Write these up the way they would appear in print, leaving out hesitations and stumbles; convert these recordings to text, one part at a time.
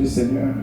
du Seigneur.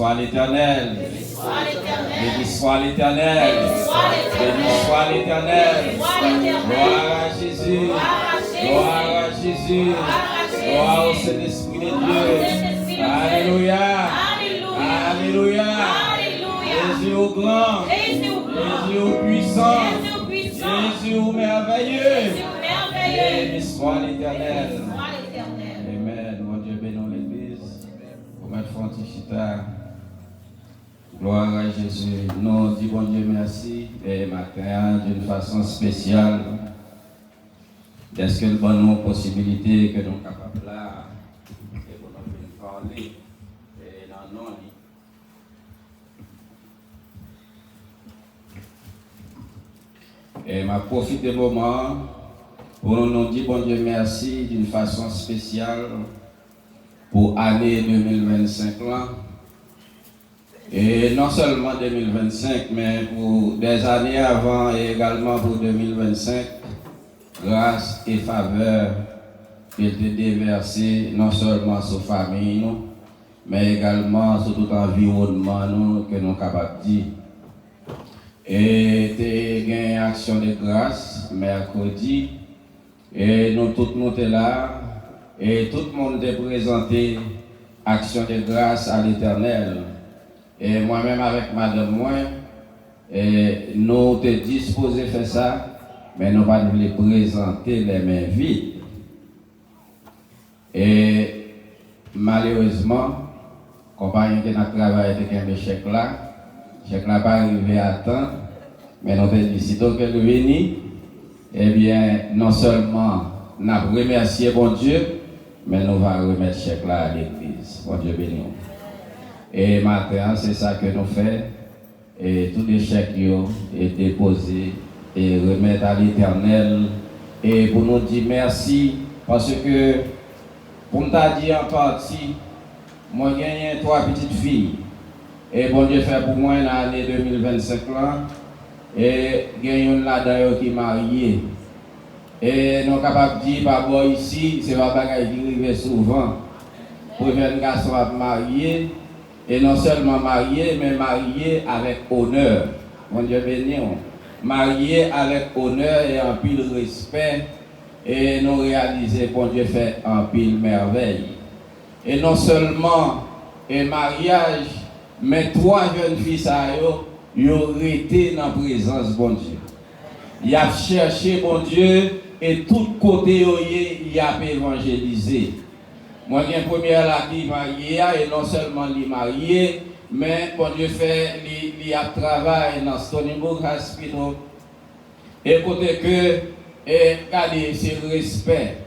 soit l'Éternel. Béni soit l'Éternel. Béni soit l'Éternel. Gloire à Jésus. Gloire à Jésus. Gloire au Saint-Esprit de Dieu. Alléluia. Alléluia. Jésus au grand. Jésus au puissant. Jésus au merveilleux. Béni soit l'Éternel. Amen. Mon Dieu bénisse l'Église. Pour mettre Frantichita. Gloire à Jésus. Nous disons bon Dieu merci et matin d'une façon spéciale. Est-ce que nous avons une possibilité que nous sommes capables là et pour nous parler et dans nos lits. Et je profite des moments pour nous dire bon Dieu merci d'une façon spéciale pour l'année 2025 là. Et non seulement 2025, mais pour des années avant et également pour 2025, grâce et faveur qui étaient déversées non seulement sur la famille, mais également sur tout l'environnement que nous sommes capables de dire. Et il y a une action de grâce mercredi, et nous tous nous sommes là, et tout le monde est présenté action de grâce à l'Éternel. Et moi-même avec madame moi, nous sommes disposés à faire ça, mais nous ne pouvons pas présenter les mains vides. Et malheureusement, compagnie qui a travaillé avec un chèque là n'est pas arrivé à temps, mais nous avons dit, sitôt qu'elle est venue, eh bien, non seulement nous avons remercié bon Dieu, mais nous allons remettre ce chèque là à l'église. Bon Dieu béni. Et maintenant, c'est ça que nous faisons. Et tous les chèques est déposés et remettre à l'Éternel. Et pour nous dire merci, parce que, pour nous dire en partie, moi j'ai gagné 3 petites filles. Et bon Dieu fait pour moi dans l'année 2025 là. Et il y a une là-dedans qui est mariée. Et nous sommes capables de dire, par rapport ici, c'est pas bagaille qui arrive souvent. Pour un garçon marié. Et non seulement marié, mais marié avec honneur. Mon Dieu béni. Marié avec honneur et en pile respect. Et nous réaliser, bon Dieu fait en pile merveille. Et non seulement un mariage, mais 3 jeunes filles, ils ont été dans la présence de bon Dieu. Ils ont cherché bon Dieu et tout côté, ils ont évangélisé. Moi, j'ai une première là qui est mariée, et non seulement elle est mariée, mais bon Dieu fait, il a travaillé dans Stony Brook Hospital. Et côté que, regardez, c'est le respect.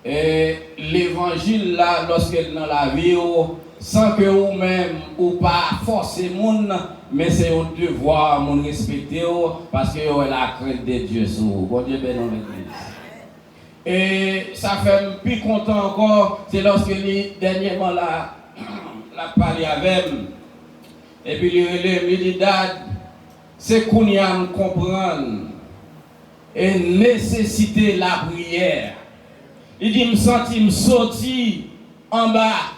Et l'évangile là, lorsqu'elle est dans la vie, sans que vous-même, ou pas forcer les gens, mais c'est un devoir de respecter, parce que vous avez la crainte de Dieu sur vous. Bon Dieu bénisse l'église. Et ça fait plus content encore, c'est lorsque dernièrement la parlé avec moi. Et puis il dit, Dad, c'est qu'on y a me comprendre. et nécessiter la prière. Il dit, me senti me sorti en bas,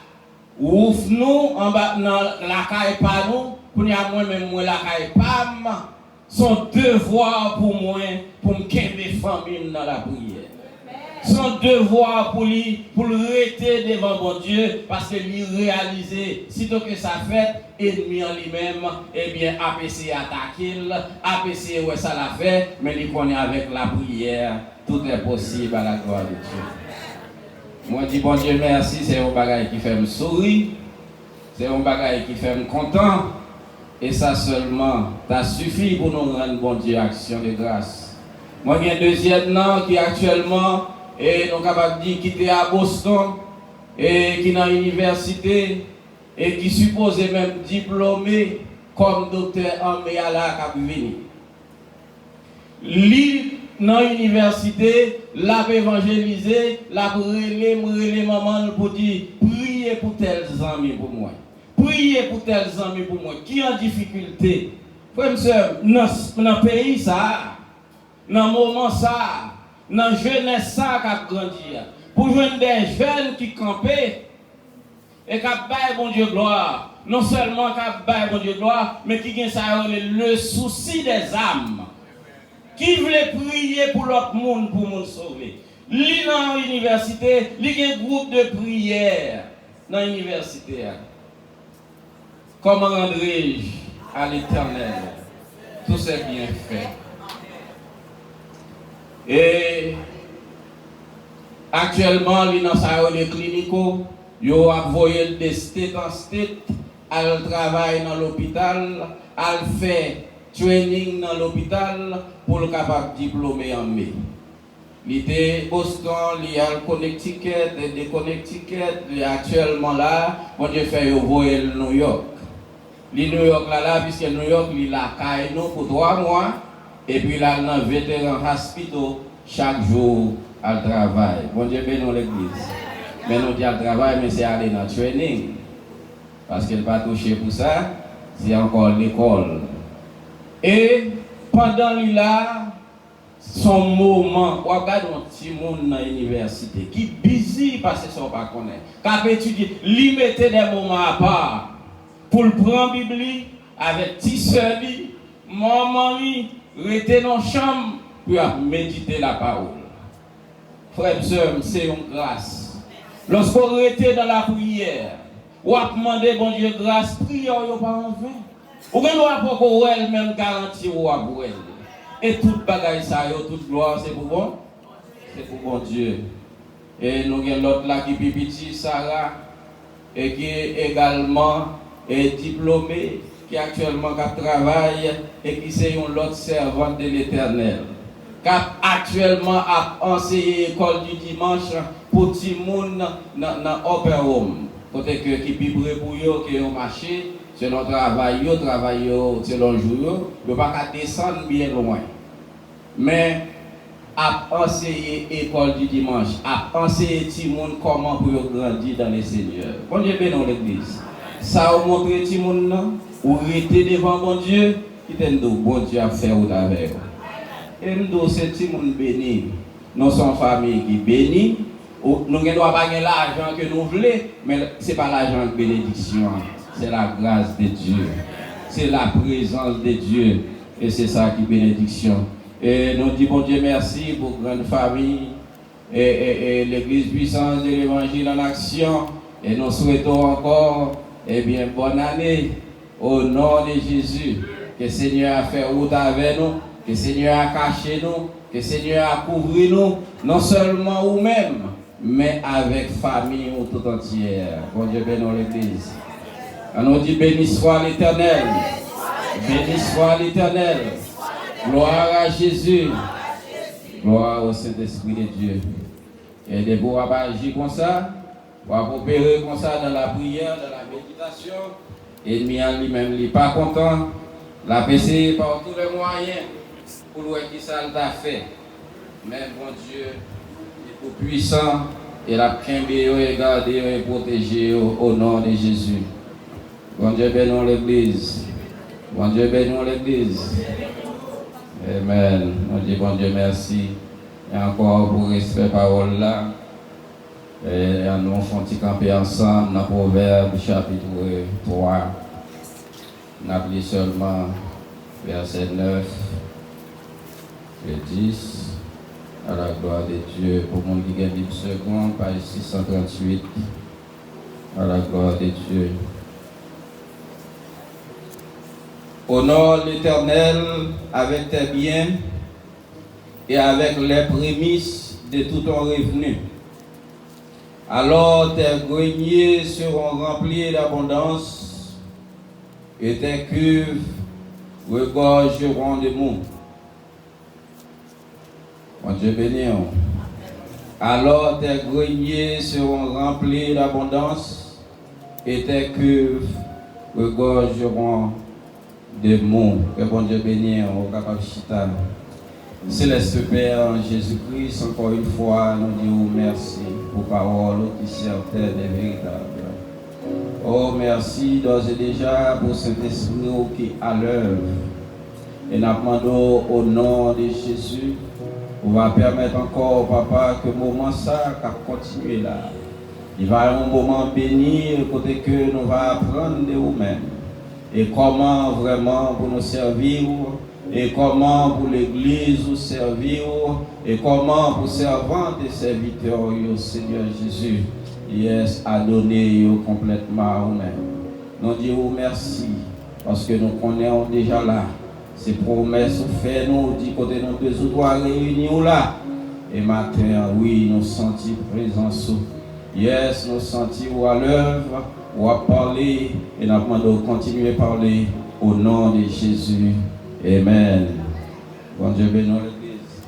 ouf nous, en bas, dans la caille pas nous, pour y avoir moi-même, moi, la caille pas, son devoir pour moi, pour me qu'aimer famille dans la prière. Son devoir pour lui rester devant mon Dieu, parce que lui réaliser, sitôt que ça fait, ennemi en lui-même, eh bien, APC attaquer, APC ouais ça l'a fait, mais il connaît avec la prière, tout est possible à la gloire de Dieu. Moi, je dis bon Dieu merci, c'est un bagage qui fait me sourire, c'est un bagage qui fait me content, et ça seulement, ça suffit pour nous rendre bon Dieu action de grâce. Moi, il y a un deuxième nom qui actuellement, et nous capables de dire qui était à Boston et qui est dans l'université et qui supposé même diplômé comme docteur en Méala Capivini. Lui dans l'université, l'a évangélisé, l'a brûlé maman pour dire priez pour tels amis pour moi. Priez pour tels amis pour moi qui en difficulté. Frère, dans le pays ça, dans le moment ça, dans la jeunesse ça qui a grandi, pour joindre des jeunes qui campaient et qui ont bon Dieu gloire, non seulement qui ont bon Dieu gloire, mais qui ont le souci des âmes, qui voulaient prier pour l'autre monde pour nous sauver. Lui dans l'université, il y a un groupe de prière dans l'université. Comment rendrai-je à l'Éternel tout ce bien fait? Et actuellement, dans les cliniques, ils ont envoyé de state en state, à travailler dans l'hôpital, à faire training dans l'hôpital pour le capable diplômer en mai. Il était Boston, il y a le Connecticut, des Connecticut, actuellement là, on a fait envoyer le New York. Le New York là, puisque New York, il a caillé nous pour 3 mois. Et puis là, dans le vétéran hospital, chaque jour, elle travaille. Bon Dieu bénisse l'église. Mais nous disons qu'elle travaille, mais c'est aller dans le training. Parce qu'elle n'est pas touchée pour ça, c'est encore l'école. Et pendant là, son moment, on regarde un petit monde dans l'université qui est busy parce que ça ne pas connaître. Qui a étudié, lui mettait des moments à part pour le prendre la Bible avec petit soeur, maman, rester dans la chambre pour méditer la parole. Frères et sœurs, c'est une grâce. Lorsqu'on était dans la prière, on a demandé bon Dieu grâce, prière n'est pas en vain. Ou bien on a pour elle même garantie pour elle. Et toute bagaille ça, toute gloire, c'est pour bon? C'est pour bon Dieu. Et nous avons l'autre là qui est petit, Sarah, et qui est également diplômée, qui actuellement travaille et qui est une autre servante de l'Éternel. Qui actuellement a enseigné l'école du dimanche pour tout le monde dans Upper Room. Côté que qui pibre pour eux, qui ont marché, selon travail, selon jour, ne pas descendre bien loin. Mais a enseigné l'école du dimanche, a enseigné tout le monde comment pour grandir dans les seigneurs. Bon Dieu bénisse l'église. Ça a montré tout le monde, ou rester devant mon Dieu, qui t'aime bon Dieu à faire ou avec. Et nous, c'est tout le monde béni. Nous sommes famille qui bénit. Nous ne devons pas gagner l'argent que nous voulons, mais ce n'est pas l'argent de bénédiction. C'est la grâce de Dieu. C'est la présence de Dieu. Et c'est ça qui est bénédiction. Et nous disons, bon Dieu, merci pour la grande famille et l'église puissance de l'évangile en action. Et nous souhaitons encore, bien, bonne année au nom de Jésus. Que le Seigneur a fait route avec nous. Que le Seigneur a caché nous, que le Seigneur a couvert nous, non seulement nous-mêmes, mais avec famille ou tout entière. Bon Dieu bénisse l'église. On nous dit béni soit l'Éternel. Béni soit l'Éternel. Gloire à Jésus. Gloire au Saint-Esprit de Dieu. Et de vous agir comme ça, pour opérer comme ça dans la prière, dans la méditation. Et lui-même, il n'est pas content. La PC par tous les moyens. Pour voir qui ça l'a fait. Mais bon Dieu, il est puissant et la et garder et protéger au nom de Jésus. Bon Dieu bénisse l'église. Bon Dieu bénisse l'église. Amen. On dit bon Dieu merci. Et encore pour respect parole là. Et nous faisons petit camper ensemble dans Proverbe chapitre 3. On a pris seulement verset 9 et 10. À la gloire de Dieu. Pour mon qui gagne Bible seconde, page 638. À la gloire de Dieu. Honore l'Éternel avec tes biens et avec les prémices de tout ton revenu. Alors tes greniers seront remplis d'abondance et tes cuves regorgeront de mou. Mon Dieu béni. Alors tes greniers seront remplis d'abondance et tes cuves regorgeront de mou. Que bon Dieu béni, au capable chita. Céleste Père, Jésus-Christ, encore une fois, nous disons merci pour parole qui certaine et véritable. Oh, merci d'ores et déjà pour cet esprit qui est à l'œuvre. Et nous demandons au nom de Jésus, on va permettre encore, Papa, que le moment ça continue là. Il va y avoir un moment béni, côté que nous va apprendre de nous-mêmes. Et comment vraiment pour nous servir, et comment pour l'Église nous servir, et comment pour servantes et serviteurs, au Seigneur Jésus, yes, à donner complètement à nous-mêmes. Nous disons merci, parce que nous connaissons déjà là, ces promesses faites nous, du côté de nos deux ou trois réunions là, et matin, oui, nous sentons présence, yes, nous sentons à l'œuvre, on va parler et nous demandons de continuer à parler au nom de Jésus. Amen. Bon Dieu bénisse l'Église.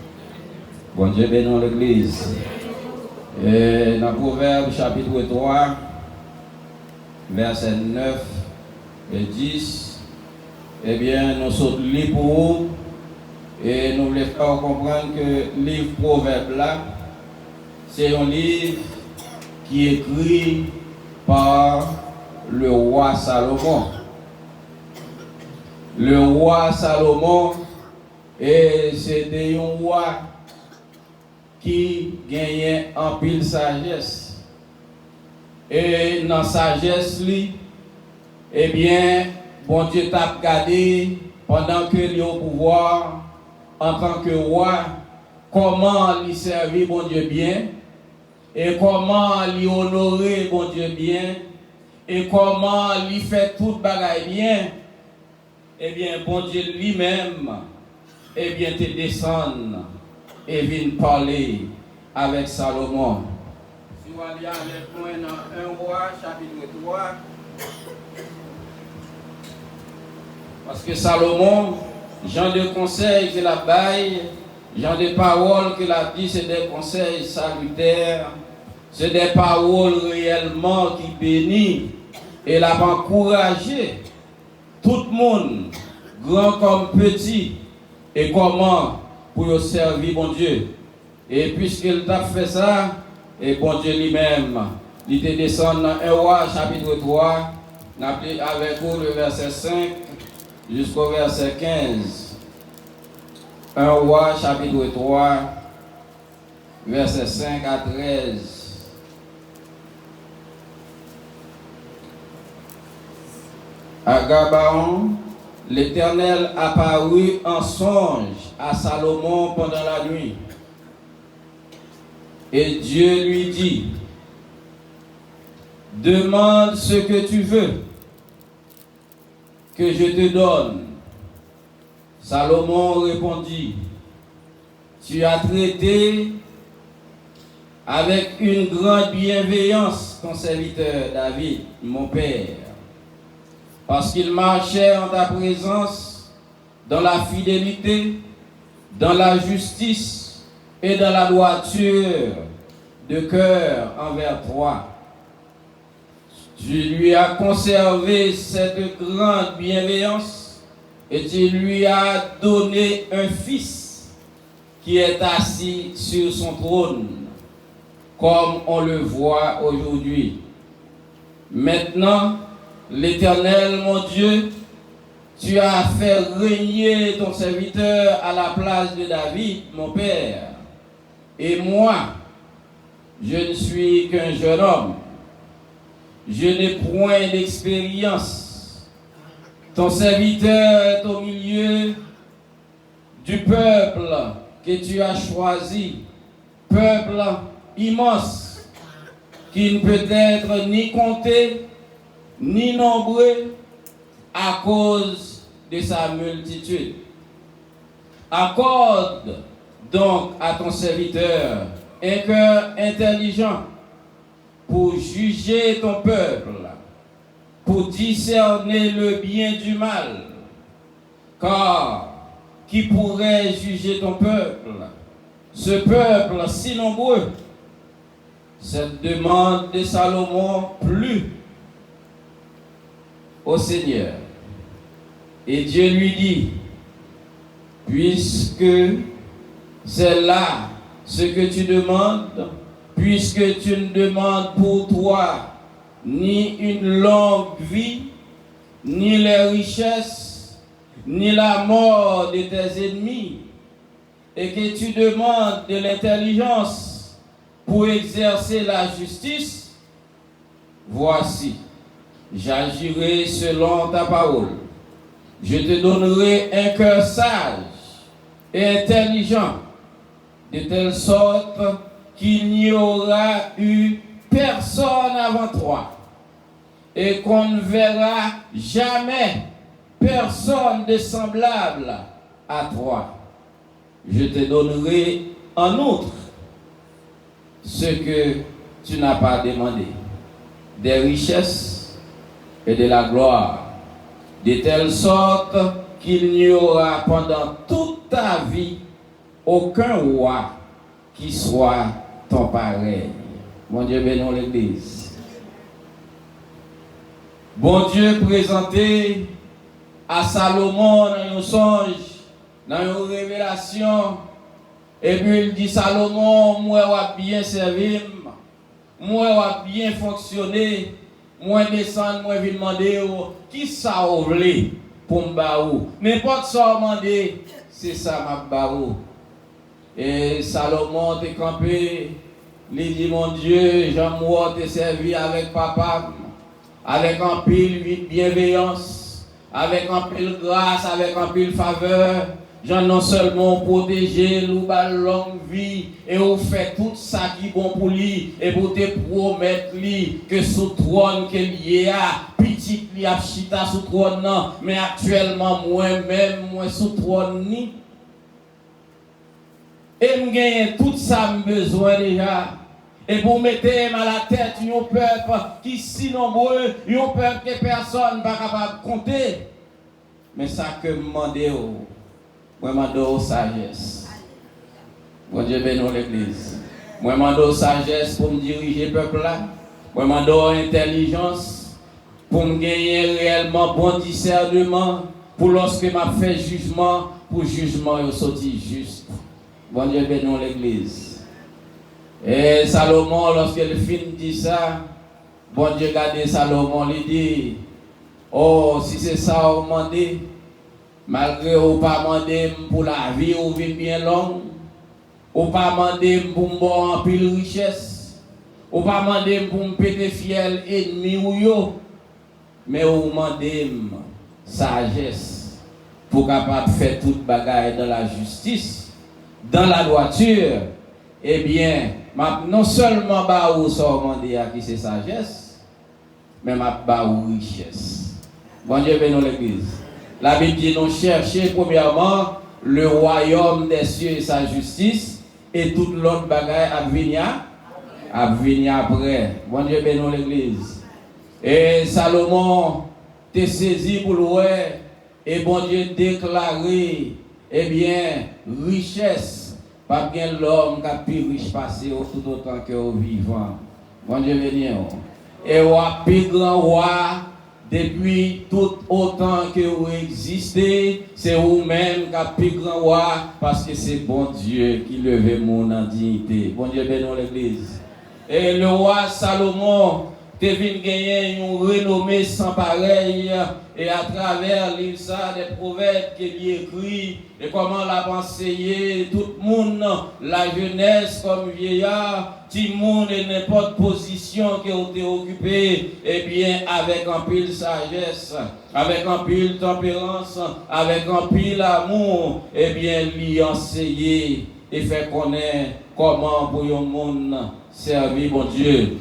Bon Dieu bénisse l'Église. Et dans Proverbe chapitre 3, verset 9 et 10, eh bien, nous sommes libres pour vous et nous voulons faire comprendre que le livre Proverbe là, c'est un livre qui est écrit par le roi Salomon. Le roi Salomon, c'était un roi qui gagnait en pile sagesse. Et dans sa sagesse, eh bien, bon Dieu t'a regardé pendant que il est au pouvoir, en tant que roi, comment lui servir bon Dieu bien, et comment lui honorer bon Dieu bien, et comment lui faire toute bagaille bien. Eh bien, bon Dieu lui-même, eh bien, te descend et vient parler avec Salomon. Si vous allez avec moi dans 1 roi, chapitre 3, parce que Salomon, genre de conseils qu'il a baillé, genre de paroles qu'il a dit, c'est des conseils salutaires, c'est des paroles réellement qui bénissent et l'a encouragé tout le monde, grand comme petit, et comment pour servir bon Dieu. Et puisqu'il t'a fait ça, et bon Dieu lui-même, il te descend dans 1 roi chapitre 3, avec vous le verset 5 jusqu'au verset 15. 1 roi chapitre 3, verset 5 à 13. À Gabaon, l'Éternel apparut en songe à Salomon pendant la nuit. Et Dieu lui dit, demande ce que tu veux, que je te donne. Salomon répondit, tu as traité avec une grande bienveillance ton serviteur David, mon père, parce qu'il marchait en ta présence dans la fidélité, dans la justice et dans la droiture de cœur envers toi. Tu lui as conservé cette grande bienveillance et tu lui as donné un fils qui est assis sur son trône, comme on le voit aujourd'hui. Maintenant, l'Éternel, mon Dieu, tu as fait régner ton serviteur à la place de David, mon père. Et moi, je ne suis qu'un jeune homme. Je n'ai point d'expérience. Ton serviteur est au milieu du peuple que tu as choisi, peuple immense, qui ne peut être ni compté, ni nombreux à cause de sa multitude. Accorde donc à ton serviteur un cœur intelligent pour juger ton peuple, pour discerner le bien du mal. Car qui pourrait juger ton peuple, ce peuple si nombreux? Cette demande de Salomon plut au Seigneur. Et Dieu lui dit, puisque c'est là ce que tu demandes, puisque tu ne demandes pour toi ni une longue vie, ni les richesses, ni la mort de tes ennemis, et que tu demandes de l'intelligence pour exercer la justice, voici, j'agirai selon ta parole. Je te donnerai un cœur sage et intelligent, de telle sorte qu'il n'y aura eu personne avant toi, et qu'on ne verra jamais personne de semblable à toi. Je te donnerai en outre ce que tu n'as pas demandé, des richesses et de la gloire, de telle sorte qu'il n'y aura pendant toute ta vie aucun roi qui soit ton pareil. Bon Dieu bénisse l'Église. Bon Dieu présenté à Salomon dans un songe, dans une révélation, et puis il dit, Salomon, moi je bien servi, moi je bien fonctionné, moi descendre, moi je demander qui ça vous voulez pour me baou. N'importe ça demander, c'est ça ma baou. Et Salomon t'est campé, il dit, mon Dieu, j'aime te servi avec papa, avec un pile bienveillance, avec un pile grâce, avec un pile faveur. J'en non seulement protéger, nous longue vie, et vous fait tout ça qui est bon pour lui, et pour te promettre lui que sous trône qu'il y a, petit li a chita sous trône, non, mais actuellement moi-même, moi sous trône ni. Et me gagne tout ça besoin déjà. Et pour mettre à la tête un peuple qui est si nombreux, un peuple que personne n'est pas capable de compter. Mais ça que me demande, moi je demande sagesse. Bon Dieu bénisse l'Église. Moi je demande sagesse pour me diriger le peuple là. Moi je demande intelligence pour me gagner réellement bon discernement. Pour lorsque je fais jugement, pour jugement il sorti juste. Bon Dieu bénisse l'Église. Et Salomon, lorsqu'il finit dit ça, bon Dieu garde Salomon, il dit, oh, si c'est ça, vous demandez, malgré vous pas demander pour la vie, ou vie bien longue, ou pas demander pour me boire en pile richesse, ou pas demander pour me péter fiel ennemi ou yo, mais vous demandez sagesse pour capable faire toute bagaille dans la justice, dans la droiture. Eh bien, non seulement ba ou ça demander à qui c'est sagesse, mais ma ba ou richesse. Bon Dieu bénisse l'Église. La Bible dit nous chercher premièrement le royaume des cieux et sa justice, et toute l'autre bagaille à venir après. Bon Dieu bénisse l'Église. Et Salomon t'est saisi pour le ouais, et bon Dieu déclaré, eh bien, richesse. Pas bien l'homme qui a plus riche passé tout autant que au vivant. Bon Dieu béni. Et au plus grand roi depuis tout autant que vous existez, c'est vous-même qui a plus grand roi parce que c'est bon Dieu qui levait mon en dignité. Bon Dieu béni l'Église. Et le roi Salomon te vin gagner une renommée sans pareil et à travers livre ça des proverbes qu'il écrit et comment l'a enseigné tout le monde, la jeunesse comme vieillard, tout le monde et n'importe position qui ont été occupée, et bien avec un pile sagesse, avec un pile tempérance, avec un pile amour, et bien lui enseigner et faire connaître comment pour un monde servir bon Dieu.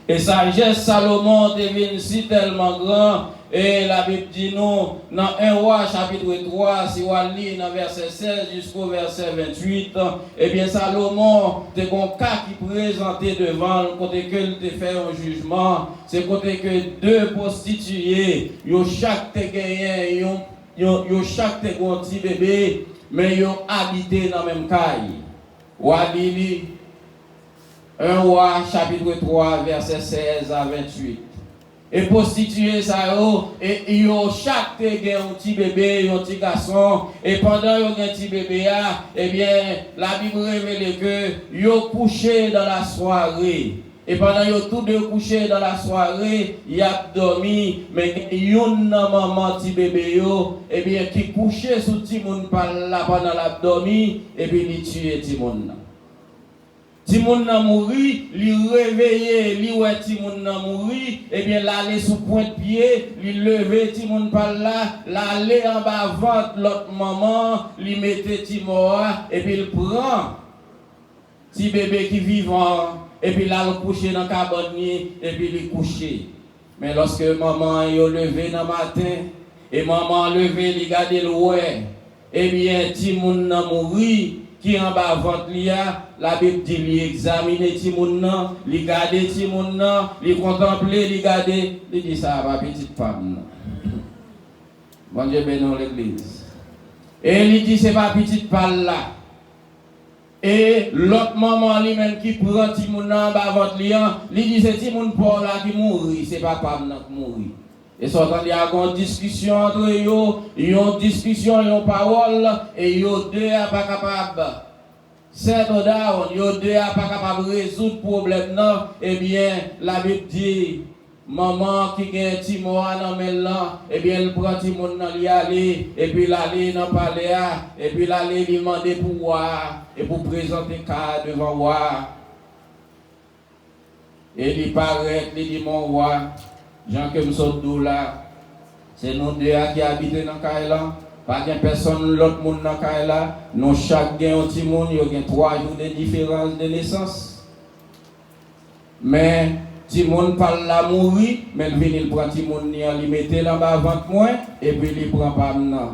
Et sagesse Salomon devient si tellement grand. Et la Bible dit nous, dans 1 Roi chapitre 3, si on lit dans verset 16 jusqu'au verset 28, eh bien Salomon, c'est un cas qui présentait devant le côté que il fait un jugement, c'est côté que deux prostituées, yo chaque te gagné, yo chaque te un petit bébé, mais yo habité dans la même caille. Ou a dit 1 Roi chapitre 3 verset 16 à 28. Et prostituées ça et yo chaque te gen un petit bébé, un petit garçon et pendant yo gen petit bébé là, eh bien la Bible révèle que yo couché dans la soirée. Et pendant yo tous deux couchés dans la soirée, y a dormi mais yon maman petit bébé yo eh bien qui couché sous petit monde par là pendant la dormi et puis il tue petit monde. Si moun nan mouri, li réveillé, li ouais ti moun nan mouri, eh bien l'aller sous point de pied, li lever ti moun par là, l'aller en bas ventre l'autre maman, li mette ti mort et puis il prend ti bébé qui vivant et puis là le coucher dans cabane et puis il coucher. Mais lorsque maman yo levé dans matin et maman levé li garder le ouais, eh bien ti moun nan mouri qui en bas ventre lia, la Bible dit li examiner ti moun nan, li garder ti moun nan, li contempler, li garder, li dit ça va petite femme. Bon Dieu bénisse l'église. Et il dit c'est pas petite femme là. Et l'autre maman lui-même qui prend ti moun nan bas ventre lia, li dit c'est ti moun pauvre là qui mourit, c'est pas femme qui mourit. Et s'entend il y a une discussion entre eux, une discussion, une parole, et eux deux sont pas capables. Settle down, eux deux sont pas capables de résoudre le problème. Non, eh bien, la Bible dit, maman qui a un petit mot dans le là, eh bien, elle prend un petit mot dans l'aller, et puis l'aller dans le palais, et puis l'aller lui demander pour voir, et pour présenter le cas devant voir. Et il paraît, il dit, mon roi, Jean que nous là, c'est nous deux qui habitent dans Kaila. Pas de personne, l'autre monde dans Kaila. Nous chaque gain un petit monde, il y a 3 jours de différence de naissance. Mais petit monde parle la mourir, mais il vient il prend petit monde, il met là bas avant moi, et puis il prend pas maintenant.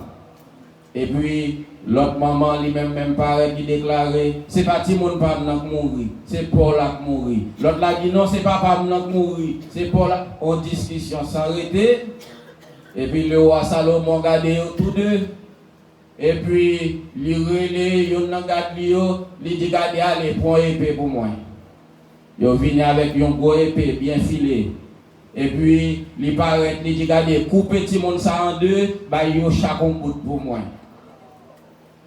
Et puis l'autre maman lui-même pareil qui déclarait c'est pas petit monde pas maintenant qui mourir, c'est Paul qui mourir. L'autre là dit non, c'est pas maintenant qui mourir, c'est Paul là. En discussion s'arrêter. Et puis le roi Salomon regardait tous deux. Et puis il relait, il regarde il dit regardez allez prends épée pour moi. Il vient avec une grosse épée bien filée. Et puis il paraît il dit regardez couper petit monde ça en deux, bah il chaque un bout pour moi.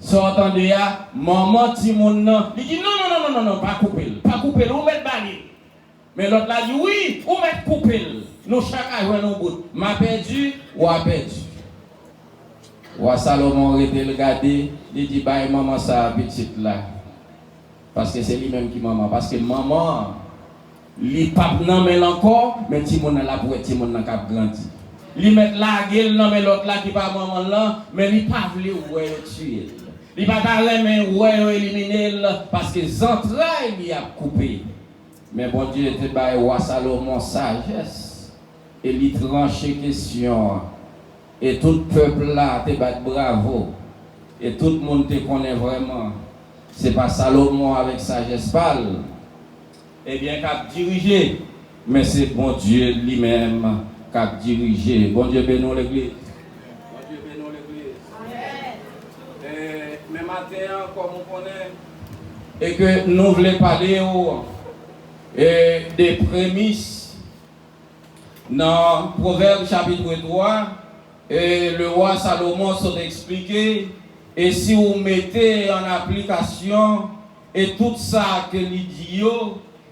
Sortant de là, maman ti moun nan, il dit non, pas couper, ou mettre balé. Mais l'autre là dit oui, ou mettre couper. Nous chacun jouer nos bout. M'a perdu ou a perdu. Ou Salomon était le garder, il dit bah maman ça petite là. Parce que c'est lui-même qui maman, parce que maman li pas nan mais encore, mais ti moun là pour ti moun nan cap grandi. Li met la gueule nan mais l'autre là qui pas maman là, mais li pas vle ouais tuer. Il va pas remettre éliminer parce que les entrailles il a coupé. Mais bon Dieu était par roi Salomon sagesse et il tranché question et tout le peuple là te bat bravo et tout le monde te connaît vraiment. C'est pas Salomon avec sagesse parle. Eh bien qu'a dirigé mais c'est bon Dieu lui-même qu'a dirigé. Bon Dieu bénisse l'église. Comme on connaît, et que nous voulons parler des prémices dans Proverbe chapitre 3, et le roi Salomon s'est expliqué, et si vous mettez en application et tout ça que l'il dit,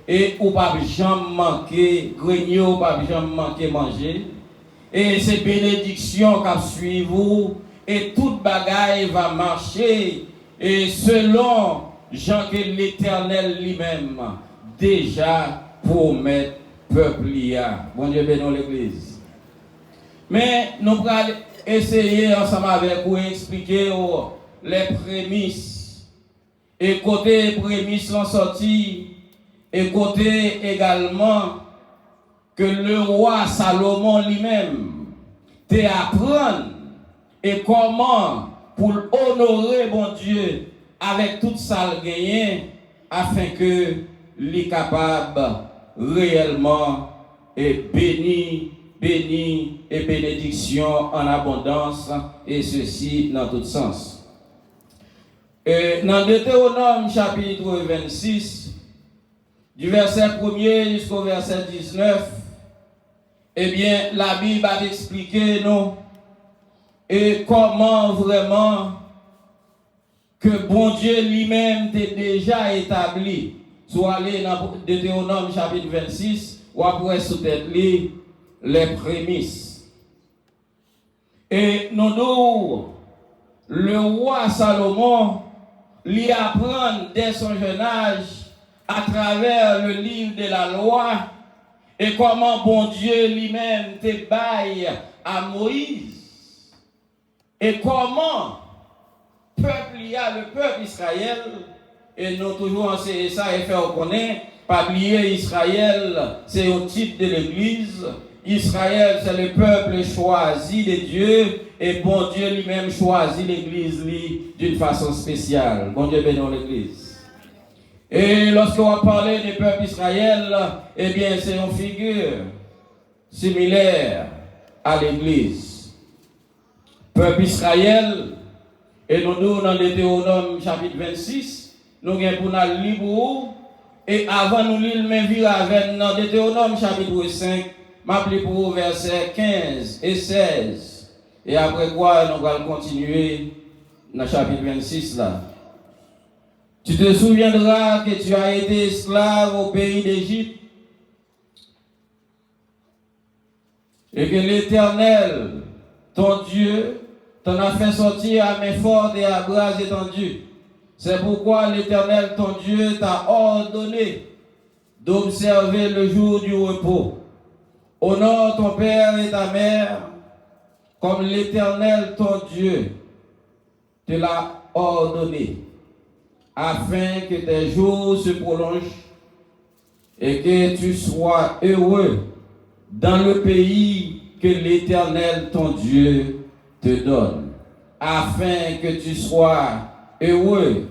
et ou pas jamais manquer grenier ou pas jamais manquer manger et c'est bénédiction qui suit vous et toute bagaille va marcher et selon Jean que l'Éternel lui-même déjà promet peuple lia. Bon Dieu bénisse l'église. Mais nous allons essayer ensemble avec vous expliquer les prémices et côté prémices sont sorties et côté également que le roi Salomon lui-même te apprendre et comment pour honorer bon Dieu avec tout ça le gagné afin que les capable réellement et béni et bénédiction en abondance et ceci dans tout sens. Et dans Deutéronome chapitre 26 du verset 1er jusqu'au verset 19, eh bien la Bible a expliqué nous et comment vraiment que bon Dieu lui-même t'a déjà établi. Soit aller dans Deutéronome chapitre 26 ou après sous-tête les prémices. Et nous, le roi Salomon lui apprend dès son jeune âge à travers le livre de la loi et comment bon Dieu lui-même te baille à Moïse et comment le peuple Israël, et nous toujours enseigner ça et faire connaître, pas oublier Israël, c'est un titre de l'Église. Israël, c'est le peuple choisi de Dieu, et bon Dieu lui-même choisit l'Église d'une façon spéciale. Bon Dieu bénisse l'Église. Et lorsqu'on va parler du peuple Israël, eh bien c'est une figure similaire à l'Église. Peuple Israël, et nous dans Deutéronome chapitre 26, nous avons pour nous lire et avant nous lire même vivre avec dans Deutéronome chapitre 5, m'appeler pour verset 15 et 16. Et après quoi nous allons continuer dans le chapitre 26 là. Tu te souviendras que tu as été esclave au pays d'Égypte et que l'Éternel, ton Dieu, t'en a fait sortir à main forte et à bras étendus. C'est pourquoi l'Éternel, ton Dieu, t'a ordonné d'observer le jour du repos. Honore ton père et ta mère, comme l'Éternel, ton Dieu, te l'a ordonné, afin que tes jours se prolongent et que tu sois heureux dans le pays que l'Éternel, ton Dieu, te donne, afin que tu sois heureux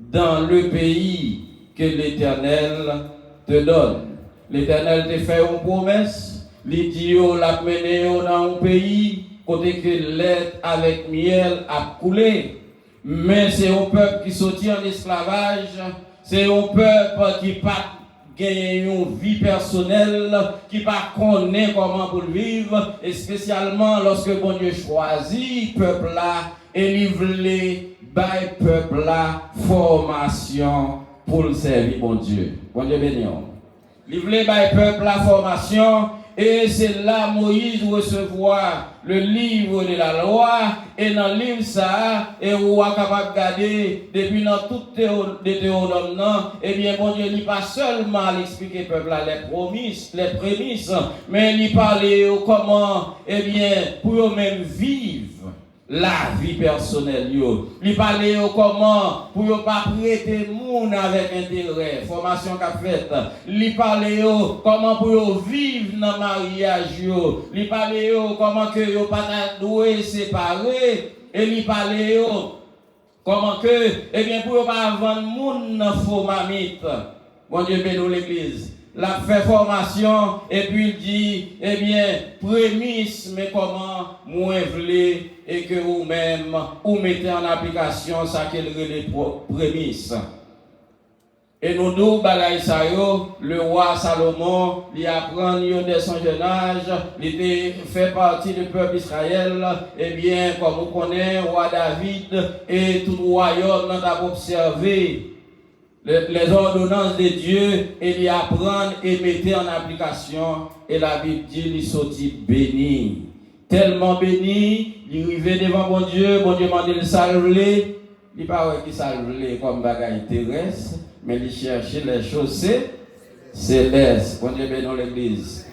dans le pays que l'Éternel te donne. L'Éternel te fait une promesse, il dit l'a mené dans un pays côté que lait avec miel a coulé, mais c'est un peuple qui sortit en esclavage, c'est un peuple qui pas gagner une vie personnelle, qui pas connaît comment pour vivre, et spécialement lorsque bon Dieu choisit peuple là et livre les peuple là formation pour le servir bon Dieu. Bon Dieu béni. Livre les peuple la formation. Et c'est là Moïse recevoir le livre de la loi et dans le livre ça et on est capable de garder depuis dans tout Deutéronome et bien bon Dieu il pas seulement expliquer peuple là les prémices mais il parle comment et bien pour eux même vivre la vie personnelle yo. Il parle comment pour yo pas prêter moun avec intérêt, formation qu'a faite. Il parle comment pour yo vivre dans mariage yo. Il parle comment que yo pas doué séparer et il parle comment que eh bien pour yo pas vendre moun dans faux mamite. Bon Dieu bénisse l'église. La fait formation et puis il dit eh bien prémisse mais comment moins vle et que vous-même vous mettez en application ça qu'elle les prémices. Et nous nous balaye ça yo, le roi Salomon il apprend dès son jeune âge, il fait partie du peuple Israël et bien comme vous connaissez roi David et tout royaume n'a observé les ordonnances de Dieu et les apprendre et mettre en application. Et la Bible dit, il sortit béni. Tellement béni, il arrivait devant bon Dieu m'a dit le saluer. Il n'est pas qu'il saluer comme bagaille terrestre, mais il cherchait les choses célestes. Bon Dieu béni l'église.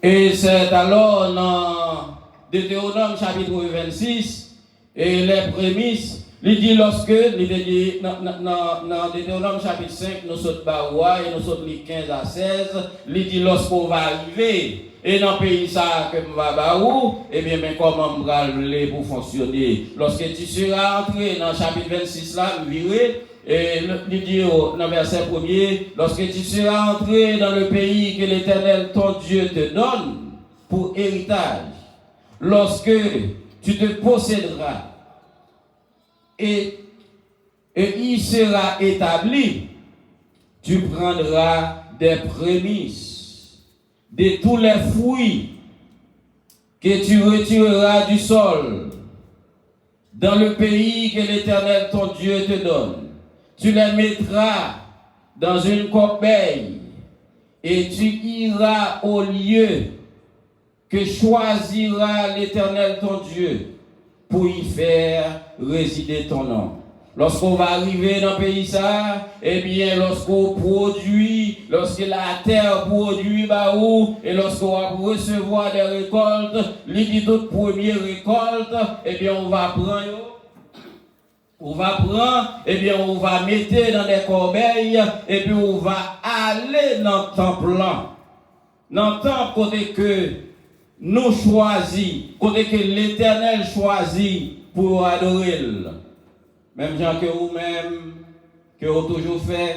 Et c'est alors dans Deutéronome chapitre 26, et les prémices, il dit lorsque, il dit dans Deutéronome chapitre 5, nous sommes Baroua et nous sommes 15 à 16, il dit lorsqu'on va arriver, et dans le pays ça que nous va Barou, eh bien, mais comment on va le pour fonctionner? Lorsque tu seras entré dans le chapitre 26 là, viré, et il dit dans le verset 1er, lorsque tu seras entré dans le pays que l'Éternel ton Dieu te donne pour héritage, lorsque tu te posséderas et il sera établi, tu prendras des prémices de tous les fruits que tu retireras du sol dans le pays que l'Éternel ton Dieu te donne. Tu les mettras dans une corbeille et tu iras au lieu que choisira l'Éternel ton Dieu pour y faire résider ton nom. Lorsqu'on va arriver dans le pays ça, eh bien, lorsqu'on produit, lorsque la terre produit, et lorsqu'on va recevoir des récoltes, les toutes premières récoltes, eh bien, on va prendre, eh bien, on va mettre dans des corbeilles, et puis on va aller dans le temple là. Dans le temple, côté que nous choisissons, côté que l'Éternel choisit pour adorer. Même gens que vous-même, que vous toujours fait,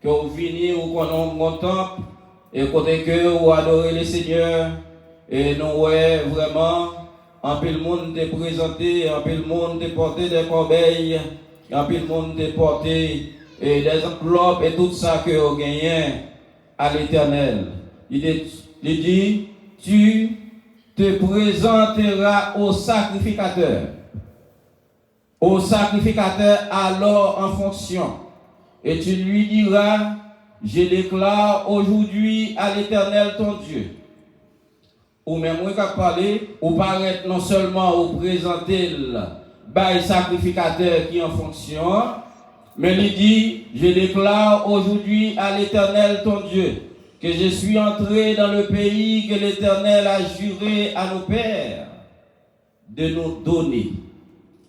que vous venez ou qu'on a mon temple, et côté que vous adorez le Seigneur, et nous, ouais, vraiment, en peu le monde est présenté, en peu le monde est porté des corbeilles, en peu le monde est porté et des enveloppes et tout ça que vous gagnez à l'Éternel. Il dit, tu te présenteras au sacrificateur. Au sacrificateur alors en fonction. Et tu lui diras, je déclare aujourd'hui à l'Éternel ton Dieu. Ou même, moi, quand parler, ou paraître non seulement ou présenter le sacrificateur qui est en fonction, mais il dit, je déclare aujourd'hui à l'Éternel ton Dieu, que je suis entré dans le pays que l'Éternel a juré à nos pères de nous donner.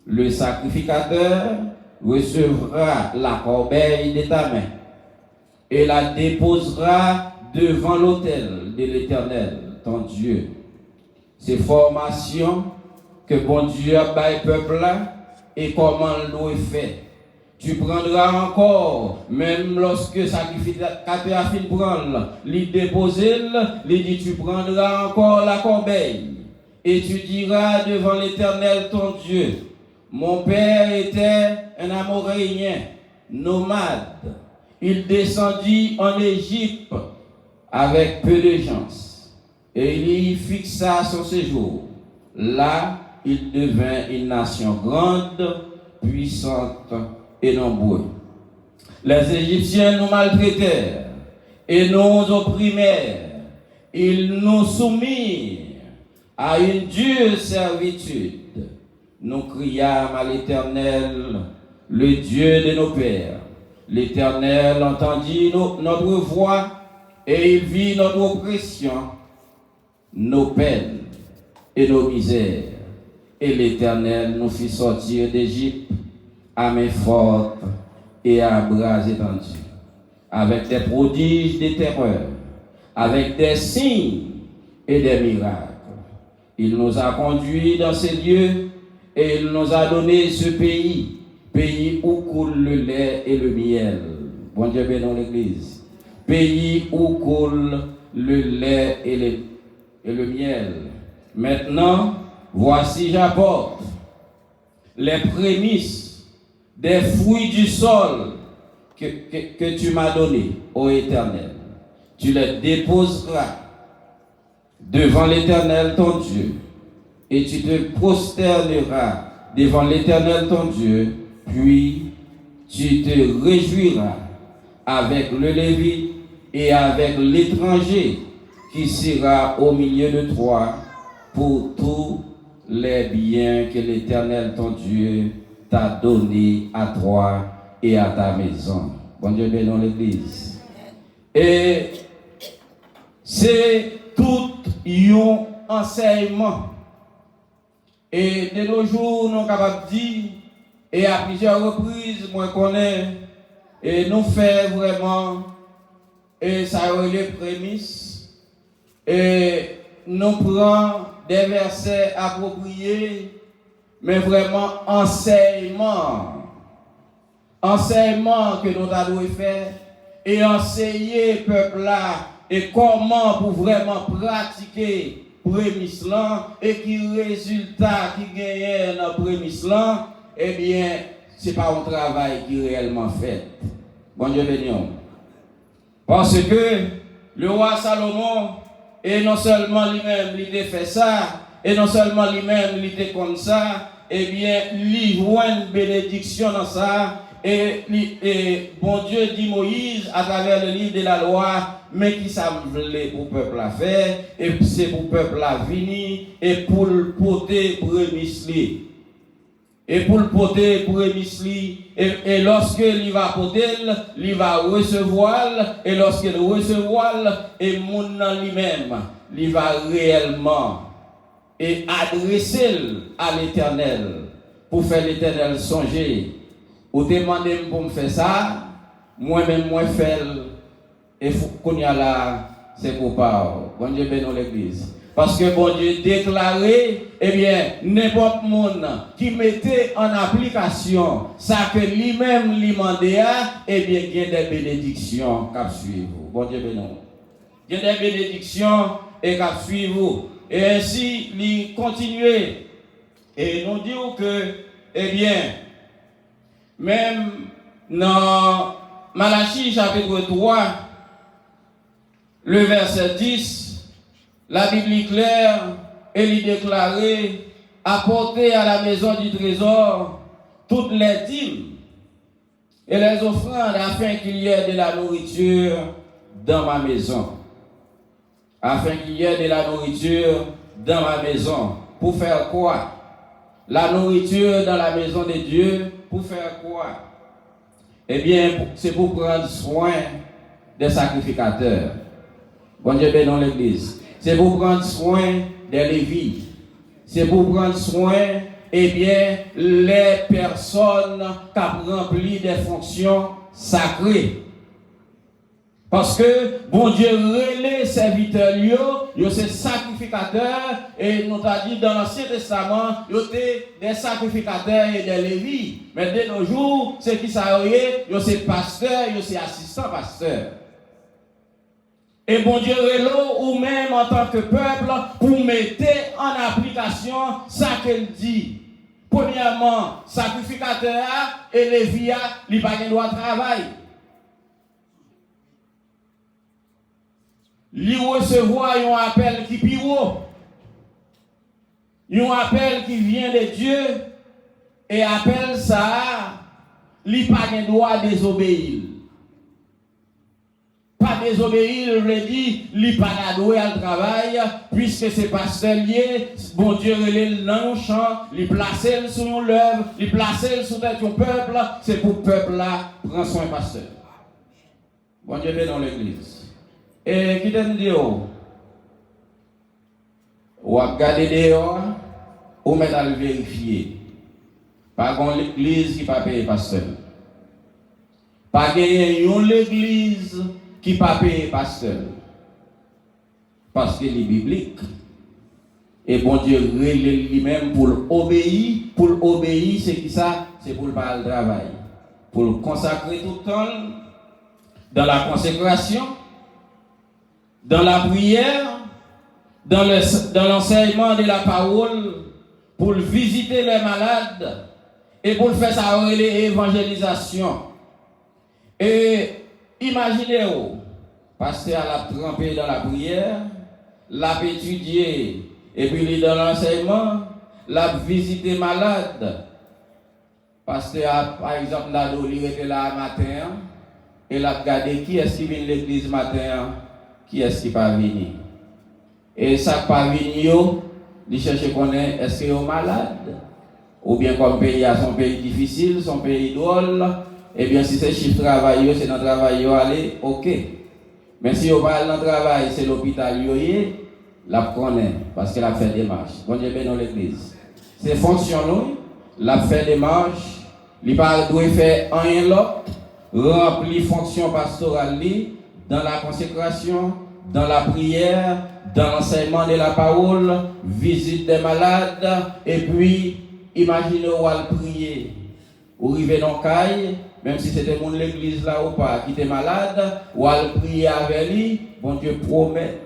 Le sacrificateur recevra la corbeille de ta main et la déposera devant l'autel de l'Éternel, ton Dieu. Ces formations que bon Dieu a baillé peuple là et comment l'eau est fait. Tu prendras encore, même lorsque le sacrificateur a fini de prendre, lui déposer, lui dit tu prendras encore la corbeille et tu diras devant l'Éternel ton Dieu. Mon père était un Amoréen, nomade. Il descendit en Égypte avec peu de gens. Et il y fixa son séjour. Là, il devint une nation grande, puissante et nombreuse. Les Égyptiens nous maltraitèrent et nous opprimèrent. Ils nous soumirent à une dure servitude. Nous criâmes à l'Éternel, le Dieu de nos pères. L'Éternel entendit notre voix et il vit notre oppression, nos peines et nos misères. Et l'Éternel nous fit sortir d'Égypte à main forte et à bras étendus, avec des prodiges de terreur, avec des signes et des miracles. Il nous a conduits dans ces lieux et il nous a donné ce pays, pays où coule le lait et le miel. Bon Dieu bénisse l'Église. Pays où coule le lait et le miel. Maintenant, voici j'apporte les prémices des fruits du sol que tu m'as donné, ô Éternel. Tu les déposeras devant l'Éternel ton Dieu et tu te prosterneras devant l'Éternel ton Dieu, puis tu te réjouiras avec le Lévite et avec l'étranger qui sera au milieu de toi pour tous les biens que l'Éternel ton Dieu t'a donnés à toi et à ta maison. Bon Dieu bénisse l'Église. Et c'est tout un enseignement. Et de nos jours, nous sommes capables de dire, et à plusieurs reprises, moi connais, et nous faisons vraiment, et ça a les prémices, et nous prenons des versets appropriés, mais vraiment enseignement que nous devons faire, et enseigner peuple là, et comment pour vraiment pratiquer prémisse là, et qui résultat qui gagne dans prémisse là, eh bien, ce n'est pas un travail qui est réellement fait. Bon Dieu béni. Parce que le roi Salomon, et non seulement lui-même, il a fait ça, et non seulement lui-même, il était comme ça, eh bien, il voit une bénédiction dans ça, et bon Dieu dit Moïse, à travers le livre de la loi, mais qui ça voulait pour le peuple à faire, et c'est pour le peuple à venir, et pour le porter prémisse. Et pour le porter prémisse, et lorsque il va porter, il va recevoir, et lorsqu'il recevoir, et mon lui-même, il va réellement et adresser à l'Éternel pour faire l'Éternel songer. Ou demander pour me faire ça, moi-même, moi faire, et qu'on y a là, c'est pour pas. Bon Dieu bénisse l'Église. Parce que bon Dieu déclaré, eh bien, n'importe monde qui mettait en application ça que lui-même lui demandait, eh bien, il y a des bénédictions qui suivent. Bon Dieu bénisse. Il y a des bénédictions et qui suivent. Et ainsi, il continue. Et nous disons que, eh bien, même dans Malachie chapitre 3, le verset 10, la Bible est claire et il déclarait apporter à la maison du trésor toutes les dîmes et les offrandes afin qu'il y ait de la nourriture dans ma maison. Afin qu'il y ait de la nourriture dans ma maison. Pour faire quoi? La nourriture dans la maison de Dieu, pour faire quoi? Eh bien, c'est pour prendre soin des sacrificateurs. Bon Dieu bénisse l'Église. C'est pour prendre soin des Lévites. C'est pour prendre soin, eh bien, les personnes qui ont rempli des fonctions sacrées. Parce que, bon Dieu, les serviteurs, ils sont sacrificateurs, et nous avons dit dans l'Ancien Testament, ils étaient des sacrificateurs et des Lévites. Mais de nos jours, c'est qui ça y ils sont pasteurs, ils sont assistants pasteurs. Et bon Dieu, ou même en tant que peuple, pour mettre en application ça qu'elle dit. Premièrement, sacrificateur et Lévi, ils n'ont pas le droit de travail. Ils recevoir un appel qui est haut. Un appel qui vient de Dieu. Et appel ça, ils n'ont pas le droit de désobéir. Pas désobéir, il veut dire, il pas adoué à le travail, puisque c'est pasteur lié, bon Dieu relève dans le champ, il place sur l'œuvre, il place sur tête du peuple, c'est pour le peuple là, prendre soin pasteur. Bon Dieu est dans l'église. Et qui t'a dit, ou à regarder dehors, ou mettre à le vérifier. Pas qu'on l'église qui ne pas payer pasteur. Pas gagner une l'église qui ne pas payer pasteur. Parce qu'il est biblique. Et bon Dieu relève lui-même pour l'obéir. Pour l'obéir, c'est qui ça? C'est pour le faire le travail. Pour le consacrer tout le temps dans la consécration, dans la prière, dans l'enseignement de la parole, pour visiter les malades et pour faire sa évangélisation. Et imaginez-vous, pasteur l'a trempé dans la prière, l'a étudié, et puis il est dans l'enseignement, l'a visité malade. Pasteur, par exemple, Nado, il était là matin, et il a regardé qui est-ce qui vient de l'église matin, qui est-ce qui pas venu. Et ça pas venu, il cherche qu'on est-ce qu'il est malade, ou bien comme pays a son pays difficile, son pays drôle, et bien si c'est chiffre travail, c'est dans le travail, aller, ok. Mais si on va dans le travail, c'est l'hôpital, la connaît, parce qu'elle a fait des marches. Bon Dieu, dans l'église. C'est fonctionnel, la fait des marches, il ne doit faire rien l'autre, remplir fonction pastorale dans la consécration, dans la prière, dans l'enseignement de la parole, visite des malades, et puis, imaginez où elle prier, ou arriver dans le caille, même si c'était mon l'église là ou pas, qui était malade, ou elle prier avec lui, bon Dieu promet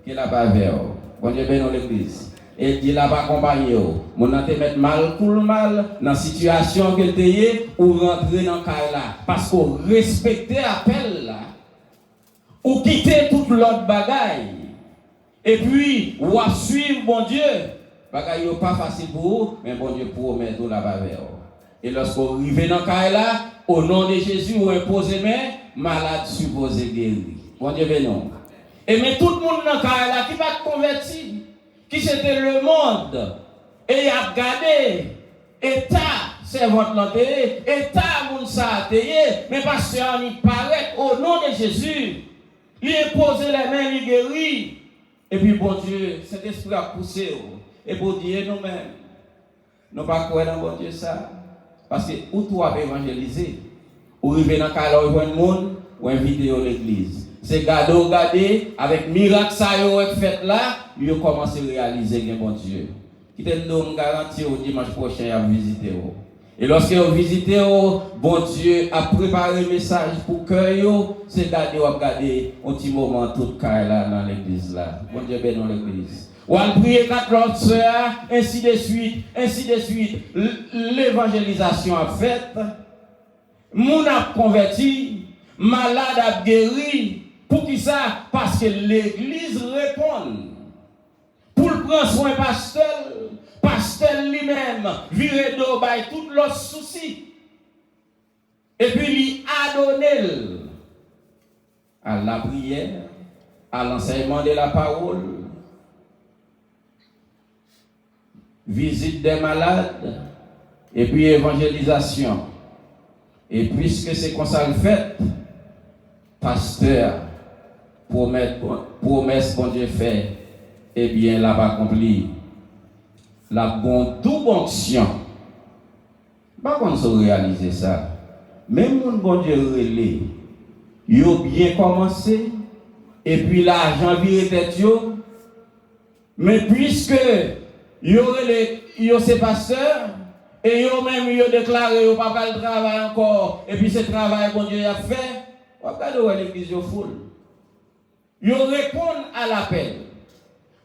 qu'il n'a pas vers. Bon Dieu dans l'église. Et dit là pas accompagner. Mon te mettre mal pour le mal, dans la situation que tu es, ou rentrer dans le caille là. Parce qu'on respecte l'appel là, ou quitter toute l'autre bagaille. Et puis, ou à suivre bon Dieu. Bagaille n'est pas facile pour vous, mais bon Dieu promet tout là-bas vers. Et lorsqu'on arrive dans le cas là, au nom de Jésus, on impose main, malade supposé guéri. Bon Dieu bénon. Et mais tout le monde dans le cas là qui va convertir, qui c'était le monde, et il a regardé, État, c'est votre lanté, État, moun sa ateye, mais parce qu'on y paraît au nom de Jésus, il impose les mains, il guérit. Et puis bon Dieu, cet esprit a poussé, et pour dire nous-mêmes, nous pas croire dans bon Dieu ça. Parce que où toi évangéliser, ou arriver dans le cas où il monde, ou inviter à l'église. C'est garder, avec miracle ça fait là, il commence à réaliser que bon Dieu. Qui te donne garantie au dimanche prochain à visiter. Et lorsque vous visitez, bon Dieu a préparé un message pour que c'est garder un petit moment tout cas là dans l'église là. Bon Dieu bénisse l'église. Ou à prier 4 autres soeurs, ainsi de suite, ainsi de suite. L'évangélisation a fait, moun a converti, malade a guéri. Pour qui ça? Parce que l'église répond. Pour le prendre soin pasteur lui-même, virer d'eau, by tout l'autre souci. Et puis il a donné à la prière, à l'enseignement de la parole, visite des malades, et puis évangélisation. Et puisque c'est comme ça le fait, pasteur, promesse bon Dieu fait, eh bien, l'a pas accompli. La bonne onction. Pas qu'on se réaliser ça. Même mon bon Dieu relé, il a bien commencé, et puis l'argent vire tête yo. Mais puisque il y a ces pasteurs, et ils ont même déclaré au papa le travail encore, et puis ce travail bon Dieu a fait, regardez où l'église est foule. Ils répondent à l'appel.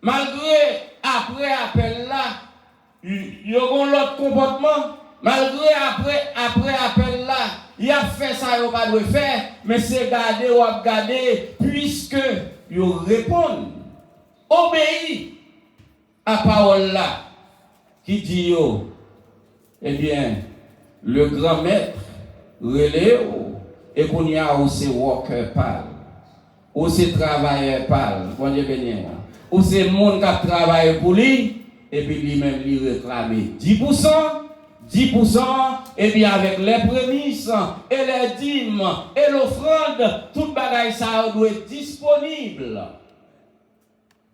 Malgré après appel là, ils ont l'autre comportement. Malgré après appel là, il a fait ça, il n'a pas de faire, mais c'est garder ou garder, puisque ils répondent, obéissent à la parole là, qui dit, eh bien, le grand maître relève, et qu'on y a aussi worker pâle, aussi travailleur pâle, bon Dieu béni, ou c'est le monde qui travaille pour lui, et puis lui-même lui réclame 10%, et bien avec les prémices, et les dîmes, et l'offrande, toute bagaille ça doit être disponible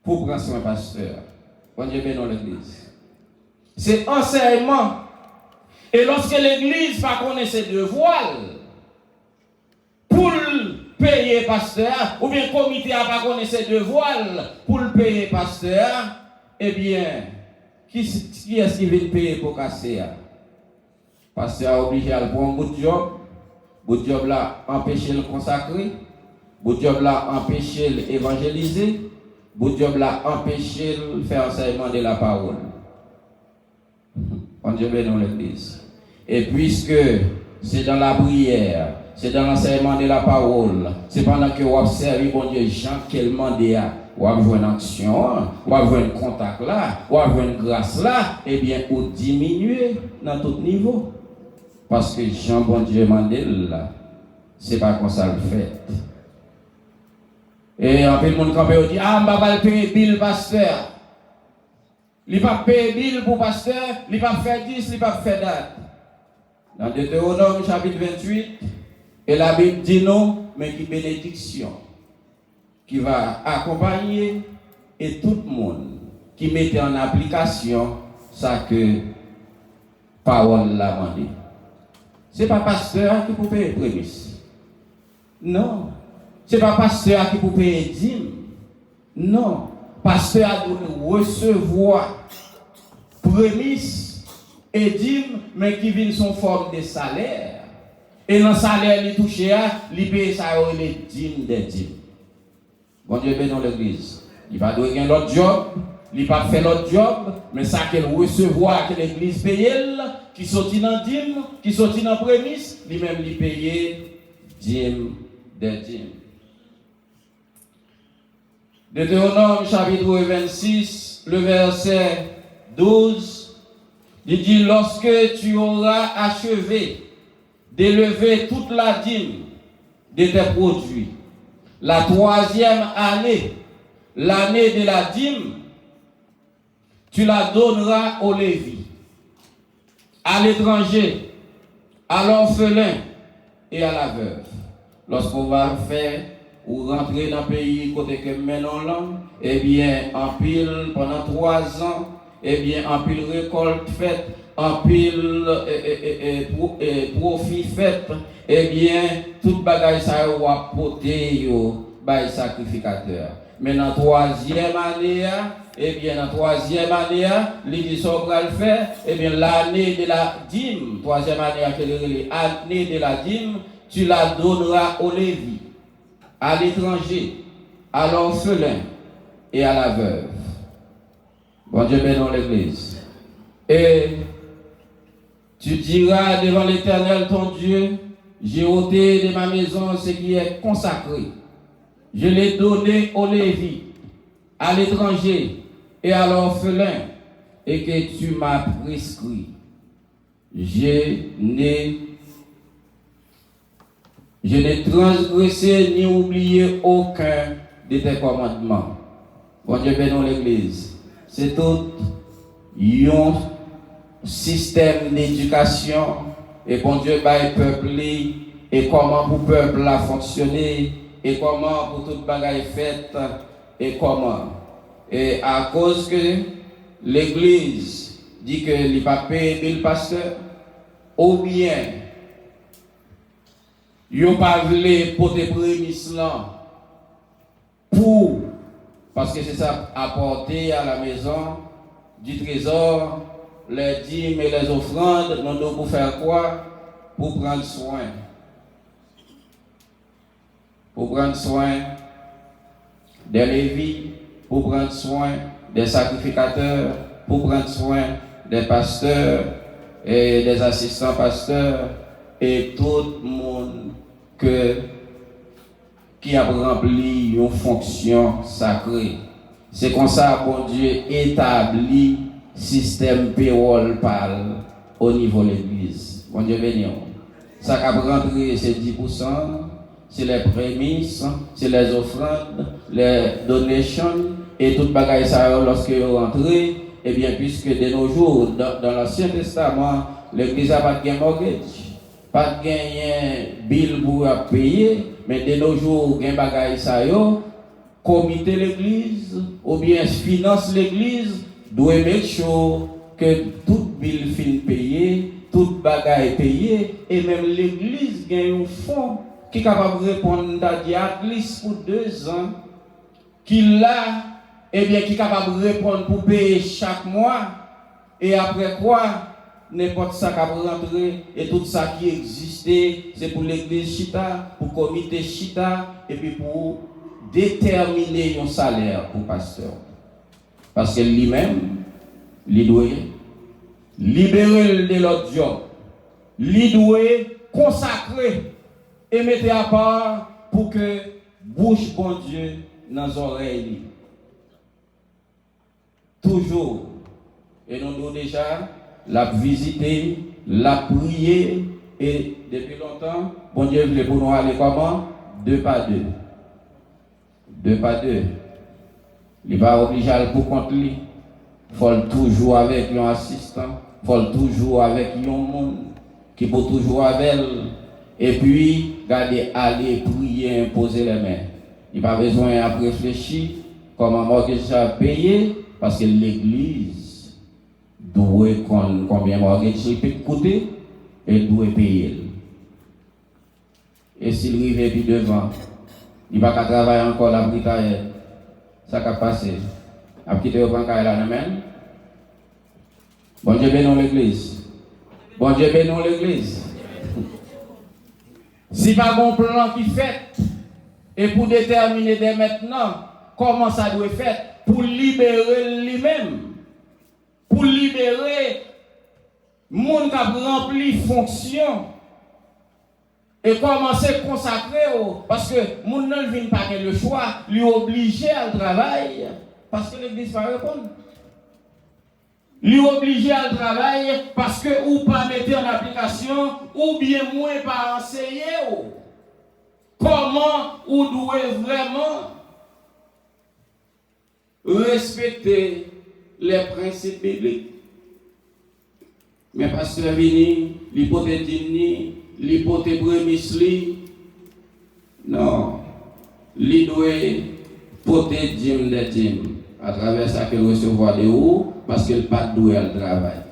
pour prendre soin pasteur. Bon Dieu béni l'église. C'est enseignement. Et lorsque l'église va connaître ses devoirs, pour payer pasteur, ou bien le comité n'a pas connaître ses devoirs pour le payer pasteur, eh bien, qui est-ce qui vient payer pour casser? Pasteur a obligé à prendre un bout de job là, empêcher le consacrer, bout de job là, empêcher l'évangéliser, bout de job là, empêcher le faire enseignement de la parole. On Dieu bénit l'église. Et puisque c'est dans la prière, c'est dans l'enseignement de la parole, c'est pendant que vous observez, bon Dieu, Jean, quel mandé a, ou avoir une action, ou avoir un contact là, ou avoir une grâce là, eh bien, vous diminuez dans tout niveau. Parce que Jean bon Dieu Mandel, c'est pas comme ça le fait. Et en peu le monde campé dit, ah, je vais payer bill pasteur. Il ne va pas payer bill pour pasteur, il ne va pas faire 10, il ne va pas faire date. Dans Deutéronome chapitre 28, et la Bible dit non, mais qui bénédiction, qui va accompagner et tout le monde qui mette en application ça que parole l'a demandé. Ce n'est pas pasteur qui peut payer prémisse. Non. Ce n'est pas pasteur qui peut payer dîme. Non. Pasteur doit recevoir prémisse et dîme, mais qui viennent sous forme de salaire. Et dans le salaire, il touche, il paye ça, les dîmes des dîmes. Bon Dieu bénit l'église. Il va donner un autre job, il va faire l'autre job, mais ça qu'elle recevoir, que l'église paye, qui sortit dans dîme, qui sortit dans prémisse, lui-même lui paye dîme des dîmes. Deutéronome chapitre 26, le verset 12, il dit, lorsque tu auras achevé d'élever toute la dîme de tes produits, la 3e année, l'année de la dîme, tu la donneras aux Lévis, à l'étranger, à l'orphelin et à la veuve. Lorsqu'on va faire ou rentrer dans le pays côté que maintenant là, eh bien, en pile pendant 3 ans, eh bien, en pile récolte faite, en pile profit fait, eh bien, toute bagaille ça va porter par sacrificateur. Mais dans la 3e année, eh bien, dans la 3e année, l'idée va le faire, eh bien, l'année de la dîme, 3e année, l'année de la dîme, tu la donneras aux Lévis, à l'étranger, à l'orphelin et à la veuve. Bon Dieu bénit l'église. Et tu diras devant l'Éternel ton Dieu, j'ai ôté de ma maison ce qui est consacré. Je l'ai donné aux Lévis, à l'étranger et à l'orphelin, et que tu m'as prescrit. Je n'ai transgressé ni oublié aucun de tes commandements. Bon Dieu bénit l'église. C'est tout un système d'éducation et bon Dieu va peuple et comment pour le peuple a fonctionné et comment pour toute bagaille faite et comment. Et à cause que l'église dit que il va payer le pasteur ou bien ils n'ont pas voulu porter prémisse là pour, parce que c'est ça apporter à la maison du trésor, les dîmes et les offrandes, nous pour faire quoi? Pour prendre soin. Pour prendre soin des Lévis, pour prendre soin des sacrificateurs, pour prendre soin des pasteurs et des assistants pasteurs et tout le monde qui a rempli une fonction sacrée. C'est comme ça que bon Dieu établit système payroll au niveau de l'église. Bon Dieu béni. Ça qui a rentré, c'est 10%, c'est les prémices, c'est les offrandes, les donations et toute bagaille ça lorsque vous rentrez. Eh bien, puisque de nos jours, dans l'Ancien Testament, l'église n'a pas de mortgage. Pas de bill pour payer, mais de nos jours, il y a des bagailles ça yo, comité l'église, ou bien finance l'église, doit make sure que tout bill fin payé, toute bagaille payé, et même l'église gagne un fonds qui est capable de répondre à l'Église pour 2 ans, qui là, eh bien, qui est capable de répondre pour payer chaque mois, et après quoi, n'importe ça qui a rentré et tout ça qui existait, c'est pour l'église Chita, pour le comité Chita, et puis pour déterminer un salaire pour le pasteur. Parce que lui-même, il doit libérer de l'autre job, il doit consacrer et mettre à part pour que bouche bon Dieu dans les oreilles. Toujours. Et nous devons déjà la visiter, la prier Et depuis longtemps, bon Dieu voulait pour nous aller comment? 2 par 2. 2 par 2. Il n'est pas obligé à aller pour compte lui. Il faut toujours avec un assistant. Il faut toujours avec un monde qui peut toujours avec elle. Et puis, garder, aller prier, imposer les mains. Il n'y a pas besoin de réfléchir comment mortgage ça payer parce que l'église doit combien mortgage peut coûter et doit payer. Et s'il arrive puis devant, il va pas travailler encore la britaille. Ça va passer. A quitter au bancaire là même. Bon Dieu bénisse l'église. Bon Dieu bénisse l'église. Si pas bon plan qui fait et pour déterminer dès maintenant comment ça doit être fait pour libérer lui-même, pour libérer monde qui a rempli fonction et commencer à consacrer parce que monde ne vient pas le choix, lui obliger à travailler parce que l'église va répondre. Lui obliger à travailler parce que ou pas mettre en application ou bien moins pas enseigner comment ou doit vraiment respecter les principes bibliques. Mais pasteur Vini, l'hypothèse Dimni, l'hypothèse Bremisli, non, il doit porter Dim de Dim à travers ça qu'il recevoir de haut parce qu'il pas doué à travail.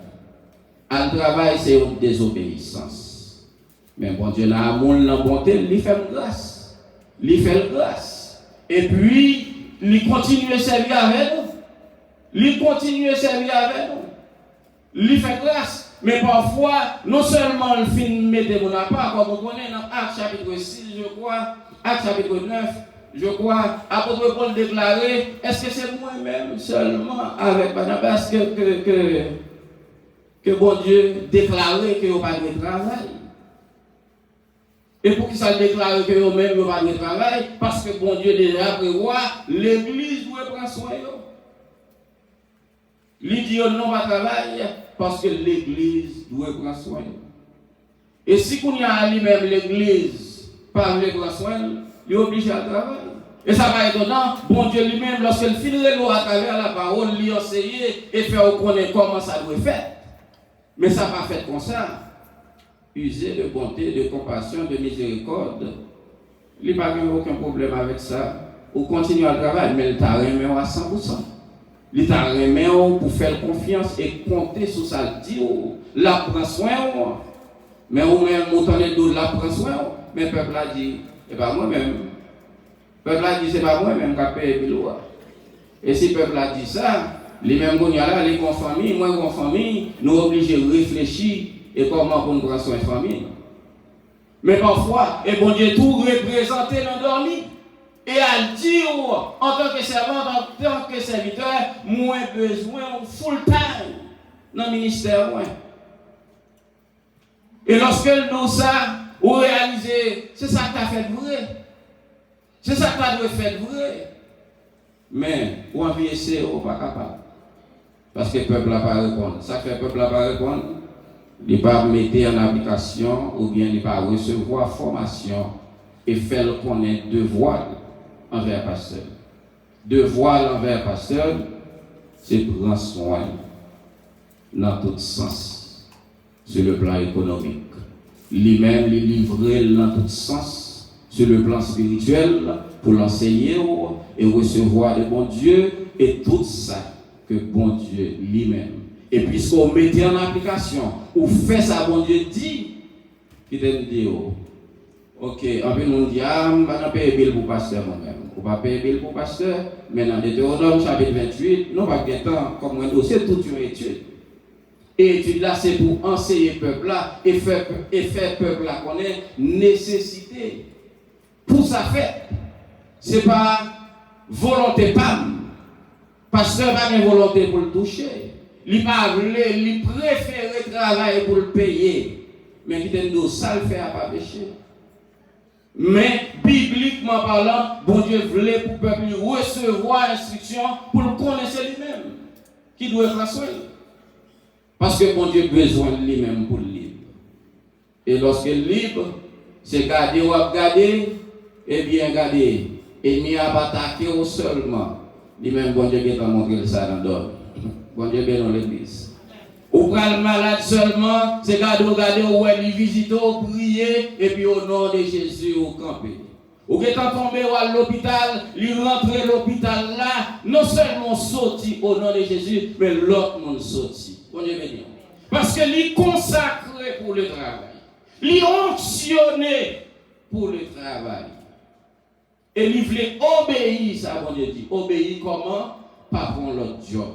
À travail, c'est une désobéissance. Mais bon Dieu, dans l'amour, dans la bonté, il fait grâce. Il fait grâce. Et puis, il continue à servir avec nous. Il continue à servir avec nous. Il fait grâce. Mais parfois, non seulement le film met mon appart, comme vous connaissez dans Actes chapitre 6, je crois, Actes chapitre 9, je crois, apôtre Paul déclarer, est-ce que c'est moi-même seulement avec Barnabas que bon Dieu déclarait que vous n'avez pas de travail? Et pour qui ça déclare que vous-même vous n'avez pas de travail? Parce que bon Dieu déjà prévoit, l'église doit prendre soin de vous. Il dit non pas travail parce que l'église doit prendre soin de vous. Et si qu'on y a lui-même l'église par le prendre soin, il est obligé à travailler. Et ça va être étonnant, bon Dieu lui-même, lorsqu'il finirait l'eau à travers la parole, lui enseigner et faire connaître comment ça doit être fait. Mais ça va fait comme ça. User de bonté, de compassion, de miséricorde. Il n'y a pas aucun problème avec ça. Ou continue à travailler, mais il t'a remis à 100%. Il t'a remis pour faire confiance et compter sur ça. Dit, la prend soin. Mais au même montant de dos, la prend soin. Mais le peuple a dit, et pas moi-même. Le peuple a dit, c'est pas moi-même qui a payé le loi. Et si le peuple a dit ça, les mêmes qu'on y a là, les grandes familles, moi, grandes familles, nous obligés de réfléchir et comment pour nous prendre soin de famille. Mais parfois, et bon Dieu, tout représenter l'endormi. Et à dire, en tant que servant, en tant que serviteur, moins besoin, full time, dans le ministère. Moins. Et lorsque nous ça, vous réalisez, c'est ça que tu as fait vrai. C'est ça que tu as fait vrai. Mais, pour envier c'est, on n'est pas capable. Parce que le peuple n'a pas répondu. Ça fait le peuple n'a pas répondu. Il ne pas mettre en application ou bien il ne pas recevoir formation et faire connaître devoir envers pasteur. Devoir envers pasteur, c'est prendre soin dans tout sens sur le plan économique. Lui-même, les livrer dans tout sens sur le plan spirituel pour l'enseigner et recevoir de bon Dieu et tout ça que bon Dieu lui-même. Et puisqu'on mettait en application, ou fait ça, bon Dieu dit, qui te dit, ok, en plus nous dit, je ne vais pas payer bill pour pasteur moi-même. On va payer bill pour pasteur, mais dans Deutéronome chapitre 28, nous pas de temps, comme un dossier, toute une étude. Et l'étude là, c'est pour enseigner le peuple là, et faire peuple là connaître nécessité. Pour ça fait, ce n'est pas volonté PAM. Pasteur n'a pas de volonté pour le toucher. Il préfère travailler pour le payer. Mais qui te dit ça le fait à pas pécher. Mais bibliquement parlant, bon Dieu voulait pour le peuple recevoir l'instruction pour le connaître lui-même. Qui doit être soin. Parce que bon Dieu a besoin de lui-même pour le libre. Et lorsque libre, c'est garder ou garder, et bien garder. Et n'y a pas attaqué au seulement. Lui-même, bon Dieu, qui t'a montré ça dans l'ordre. Bon Dieu, bien dans l'église. Ou pral malade seulement, c'est garder ou aller visiter, ou prier, et puis au nom de Jésus, ou camper. Ou qui est tombé à l'hôpital, il rentre à l'hôpital là, non seulement sorti au nom de Jésus, mais l'autre monde sorti. Bon Dieu béni. Parce que il consacré pour le travail. Il onctionné pour le travail. Et il voulait obéir, ça, bon Dieu dit. Obéir comment? Pas prendre l'autre job.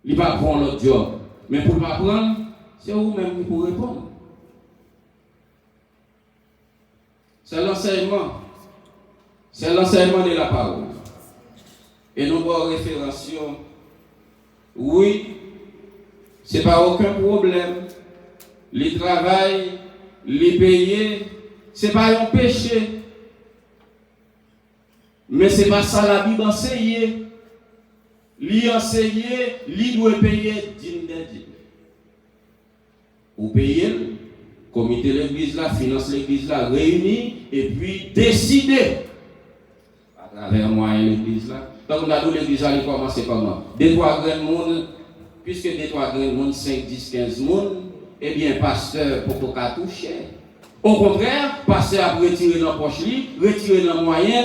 Il va prendre l'autre job. Mais pour ne pas prendre, c'est vous-même qui pour répondre. C'est l'enseignement. C'est l'enseignement de la parole. Et nous avons référence. Oui, ce n'est pas aucun problème. Les travail, les payer, ce n'est pas un péché. Mais ce n'est pas ça la Bible enseigne. Lui enseigner, lui doit payer digne. Ou payer, comité de l'église là, finance l'église là, réunir et puis décider à travers moyen l'église là. Donc on a dit l'église là, il commence comment? Des trois grands monde, puisque des trois grands monde, 5, 10, 15 monde, eh bien pasteur pour pas toucher. Au contraire, pasteur a retiré dans poche retirer dans moyen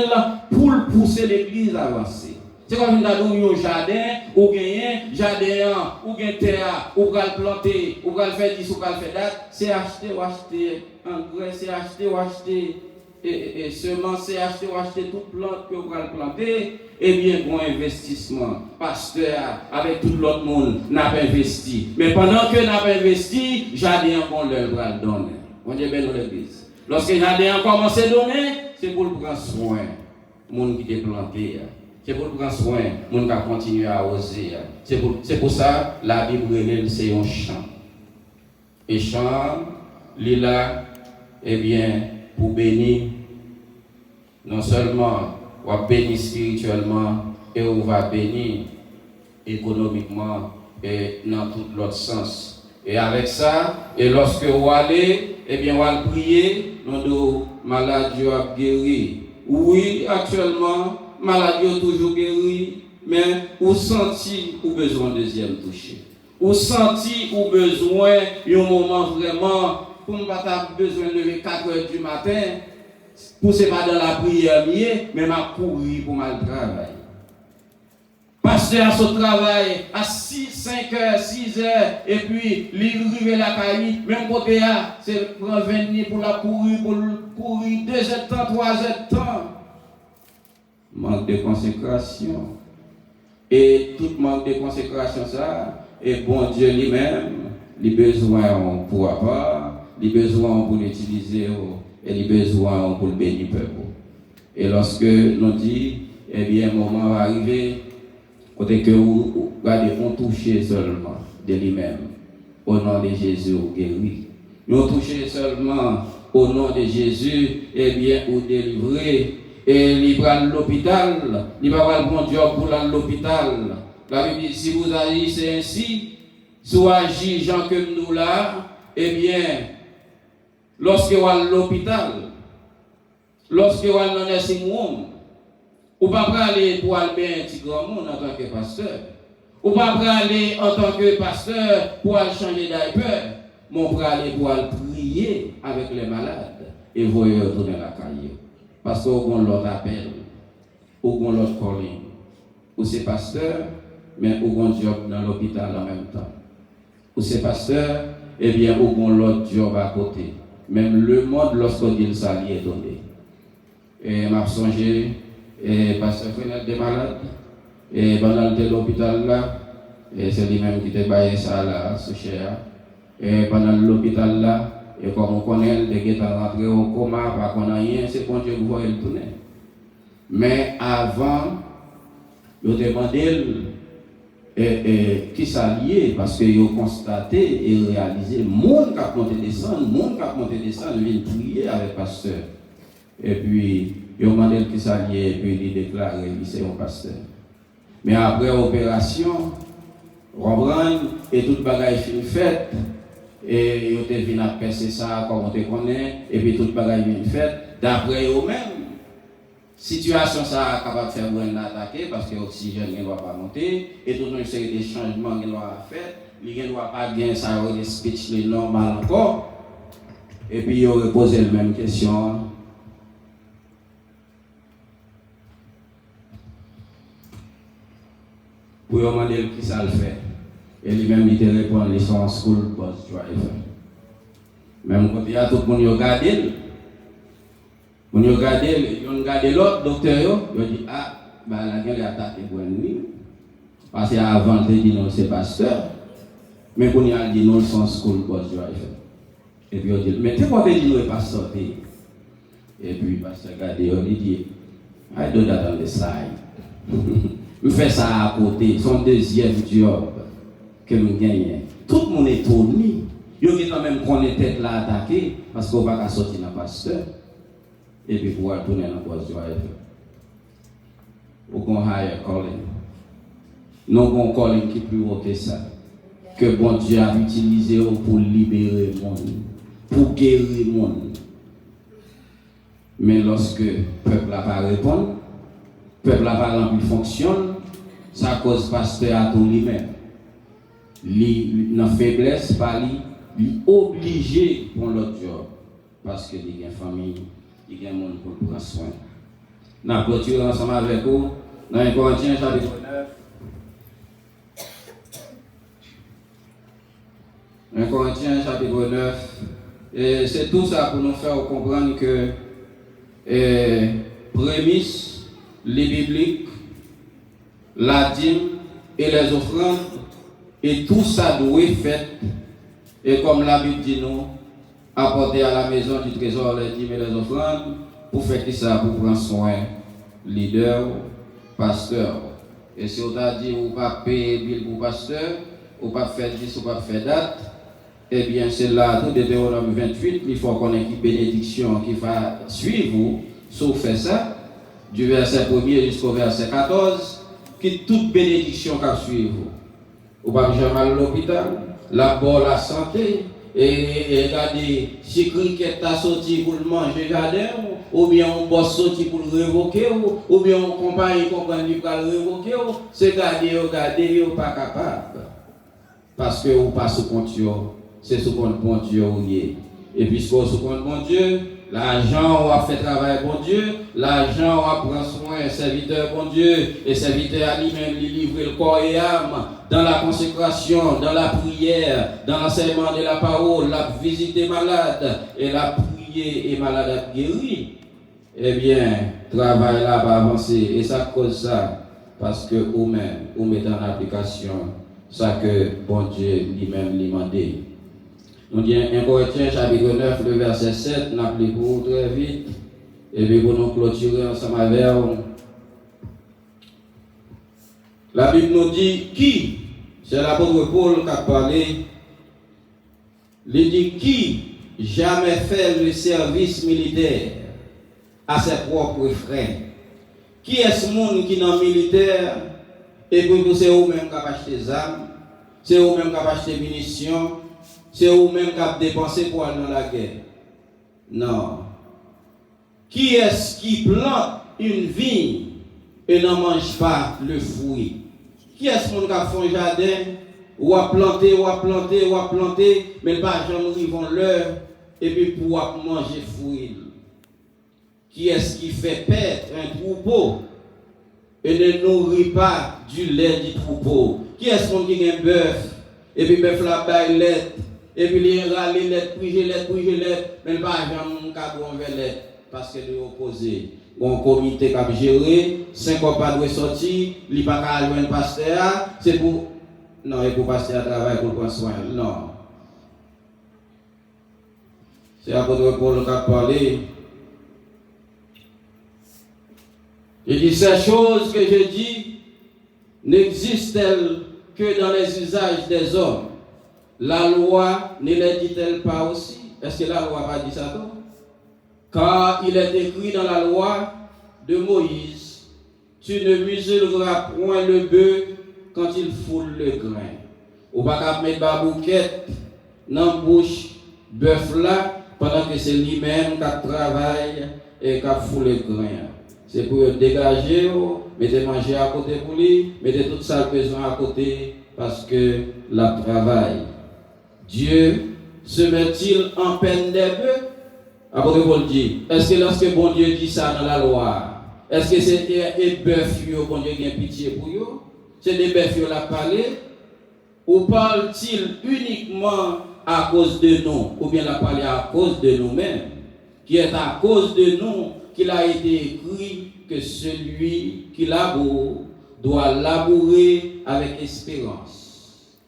pour pousser l'église à avancer. C'est comme une un jardin, ou gagner jardin, ou gagner terre, ou planter, ou faire 10, ou faire date, c'est acheter ou acheter engrais, c'est acheter ou acheter et semences, c'est acheter ou acheter toute plante que vous allez planter, et bien bon investissement. Pasteur, avec tout l'autre monde, n'a pas investi. Mais pendant que n'a pas investi, jardin bon leur va donner. On dit bien dans l'église. Lorsque jardin commence à donner, c'est pour le prendre soin. Monde qui est planté. C'est pour prendre soin, mon va continuer à oser. C'est pour ça la Bible c'est un chant. Et chant, il est là, eh bien, pour bénir, non seulement on va bénir spirituellement, et on va bénir économiquement et dans tout l'autre sens. Et avec ça, et lorsque vous allez, eh bien, on va prier, nos maladies ont guéri. Oui, actuellement, maladie est toujours guérie, mais vous sentez ou besoin de deuxième toucher. Vous sentez ou besoin d'un moment vraiment, pour ne pas besoin de lever 4 heures du matin, pour ce pas dans la prière, mais m'a couru pour mal travail. Pasteur à son travail à 6, 5 heures, 6 heures, et puis il la caille, même côté là, c'est pour venir pour la courir, 2 heures de temps, 3 heures de temps. Manque de consécration. Et tout manque de consécration, ça, et bon Dieu lui-même, les besoins pour avoir, les besoins pour l'utiliser, et les besoins pour le bénir peuple. Et lorsque nous dit, eh bien, un moment va arriver, côté que vous regardez, on touche seulement de lui-même, au nom de Jésus, vous guéri. Nous toucher seulement au nom de Jésus, eh bien, vous délivrer. Et il va à l'hôpital, il va avoir le bon job pour l'hôpital. La Bible dit, si vous agissez ainsi, soit agissez gens que nous là, eh bien, lorsque vous allez à l'hôpital, lorsque vous allez dans un nursing home, ou pas aller pour aller bien un petit grand monde en tant que pasteur, ou pas aller en tant que pasteur pour aller changer diaper, mais pour aller pour aller prier avec les malades et vous retourner la caille. Parce qu'on a l'autre appel, ou on a l'autre calling, ou c'est pasteur, mais ou on job dans l'hôpital en même temps. Ou c'est pasteur, eh bien, ou on l'autre job à côté. Même le monde, lorsqu'on dit ça, il est donné. Et m'a songé, et pasteur Frenel des malades, et pendant l'hôpital là, et c'est lui-même qui te baillé ça là, ce cher. Et pendant l'hôpital là, et comme on connaît, les gens sont rentrés au coma, pas qu'on a rien, c'est bon Dieu qui voit le tourner. Mais avant, ils ont demandé qui s'alliait, parce qu'ils ont constaté et réalisé, le monde qui a monté descendre, vient prier avec le pasteur. Et puis, ils ont demandé qui s'alliait, et puis il déclaré, il c'est un pasteur. Mais après l'opération, Rembrandt et toute bagaille faite, et ils te viennent à penser ça, comme on te connaît, et puis tout le bagage vient fait, d'après eux-mêmes. Situation ça capable de faire une attaquer parce que l'oxygène ne doit pas monter et tout une série de changements qu'il doit faire, il ne doit pas gagner ça des speech normal encore. Et puis il aurait posé la même question. Pour lui demander qui ça le fait. Et lui-même il te répond ils sont en school bus driver. Même quand il y a tout le monde qui regarde. On y regarde l'autre docteur, il dit ah, bah la gueule est attaquée pour lui. Parce qu'avant, il dit non, c'est pasteur. Mais quand il a dit non, c'est school bus driver. Et puis il dit, mais tu pourquoi il dit non, il n'est pas sorti. Et puis le pasteur regarde, il dit, I do that on the side. Il fait ça à côté, son deuxième job que nous gagnons. Tout le monde est étonné. Il y a quand même qu'on est tête là attaqué parce qu'on ne va pas sortir dans le pasteur. Et puis pouvoir tourner dans la voie du rêve. Ou qu'on higher calling. Non qu'on calling qui est plus haut que ça. Que bon Dieu a utilisé pour libérer le monde, pour guérir le monde. Mais lorsque le peuple n'a pas répondu, le peuple n'a pas rempli fonction, ça cause pasteur à tout lui-même. Dans la faiblesse, pas lui obligé pour l'autre job. Parce qu'il y a une famille. Il y a un monde pour prendre soin. Nous allons clôturer ensemble avec vous dans 1 Corinthiens chapitre 9. 1 Corinthiens chapitre 9. Et c'est tout ça pour nous faire comprendre que prémices, les bibliques, la dîme et les offrandes, et tout ça doit être fait. Et comme la Bible dit nous, apporter à la maison du trésor les dîmes et les offrandes pour faire ça, pour prendre soin leader, pasteur. Et si on a dit ou pas payer bill pour pasteur, ou pas faire 10 ou pas faire date, eh bien c'est là, tout Deutéronome 28, il faut qu'on ait une bénédiction qui va suivre, sauf faire ça, du verset 1er jusqu'au verset 14, qui toute bénédiction qui suivre. Ou pas jamais à l'hôpital, la bonne la santé, et regardez, si cricket t'a sorti pour le manger jardin, ou bien on bosse sorti pour le révoquer, ou bien on compagnie comprendre pour le révoquer, c'est regarder, pas capable. Parce que on passe sous compte, c'est sous compte bon Dieu. Et puisque sous compte bon Dieu, l'argent on a fait travail bon Dieu, l'argent on a pris soin serviteur bon Dieu, et serviteur à lui-même lui livrer le corps et âme dans la consécration, dans la prière, dans l'enseignement de la parole, la visiter malade et la prier et malade à guérir. Eh bien, travail là va avancer et ça cause ça parce que vous-même, vous mettez en application ça que bon Dieu lui-même lui demandé. On dit 1 Corinthiens chapitre 9, le verset 7, nous appliquons très vite, et puis pour nous clôturer ensemble avec vous. La Bible nous dit qui, c'est l'apôtre Paul qui a parlé, il dit qui jamais fait le service militaire à ses propres frais. Qui est ce monde qui est dans le militaire et puis c'est eux-mêmes qui ont acheté des armes, c'est eux-mêmes qui ont acheté des munitions, c'est eux-mêmes qui ont dépensé pour aller dans la guerre. Non. Qui est-ce qui plante une vigne et n'en mange pas le fruit? Qui est-ce qui a fait un jardin ou a planté, mais pas jamais ils vont l'heure et puis pour manger fruit? Qui est-ce qui fait perdre un troupeau et ne nourrit pas du lait du troupeau? Qui est-ce qui a un bœuf et puis bœuf la baille lait et puis il râle lait, mais pas jamais un lait parce que est opposé. Bon comité qui a géré, 5 ans pas de sortir, il n'y a pas qu'à jouer un pasteur, c'est pour. Non, et pour pasteur travail pour prendre soin. Non. C'est l'apôtre Paul qui a parlé. Il dit ces choses que je dis n'existent-elles que dans les usages des hommes. La loi ne les dit-elle pas aussi? Est-ce que la loi n'a pas dit ça? Car il est écrit dans la loi de Moïse, tu ne muselleras point le bœuf quand il foule le grain. Ou pas qu'à mettre la bouquette dans la bouche bœuf là pendant que c'est lui-même qui travaille et qui fout le grain. C'est pour dégager, mettez manger à côté pour lui, mettez tout ça besoin à côté parce que la travail. Dieu se met-il en peine des bœufs? Apôtre Paul dit, est-ce que lorsque bon Dieu dit ça dans la loi, est-ce que c'est des bœufs que bon Dieu a pitié pour eux? C'est des bœufs qui ont parlé? Ou parle-t-il uniquement à cause de nous, ou bien la parler à cause de nous-mêmes, qui est à cause de nous qu'il a été écrit que celui qui laboure doit labourer avec espérance.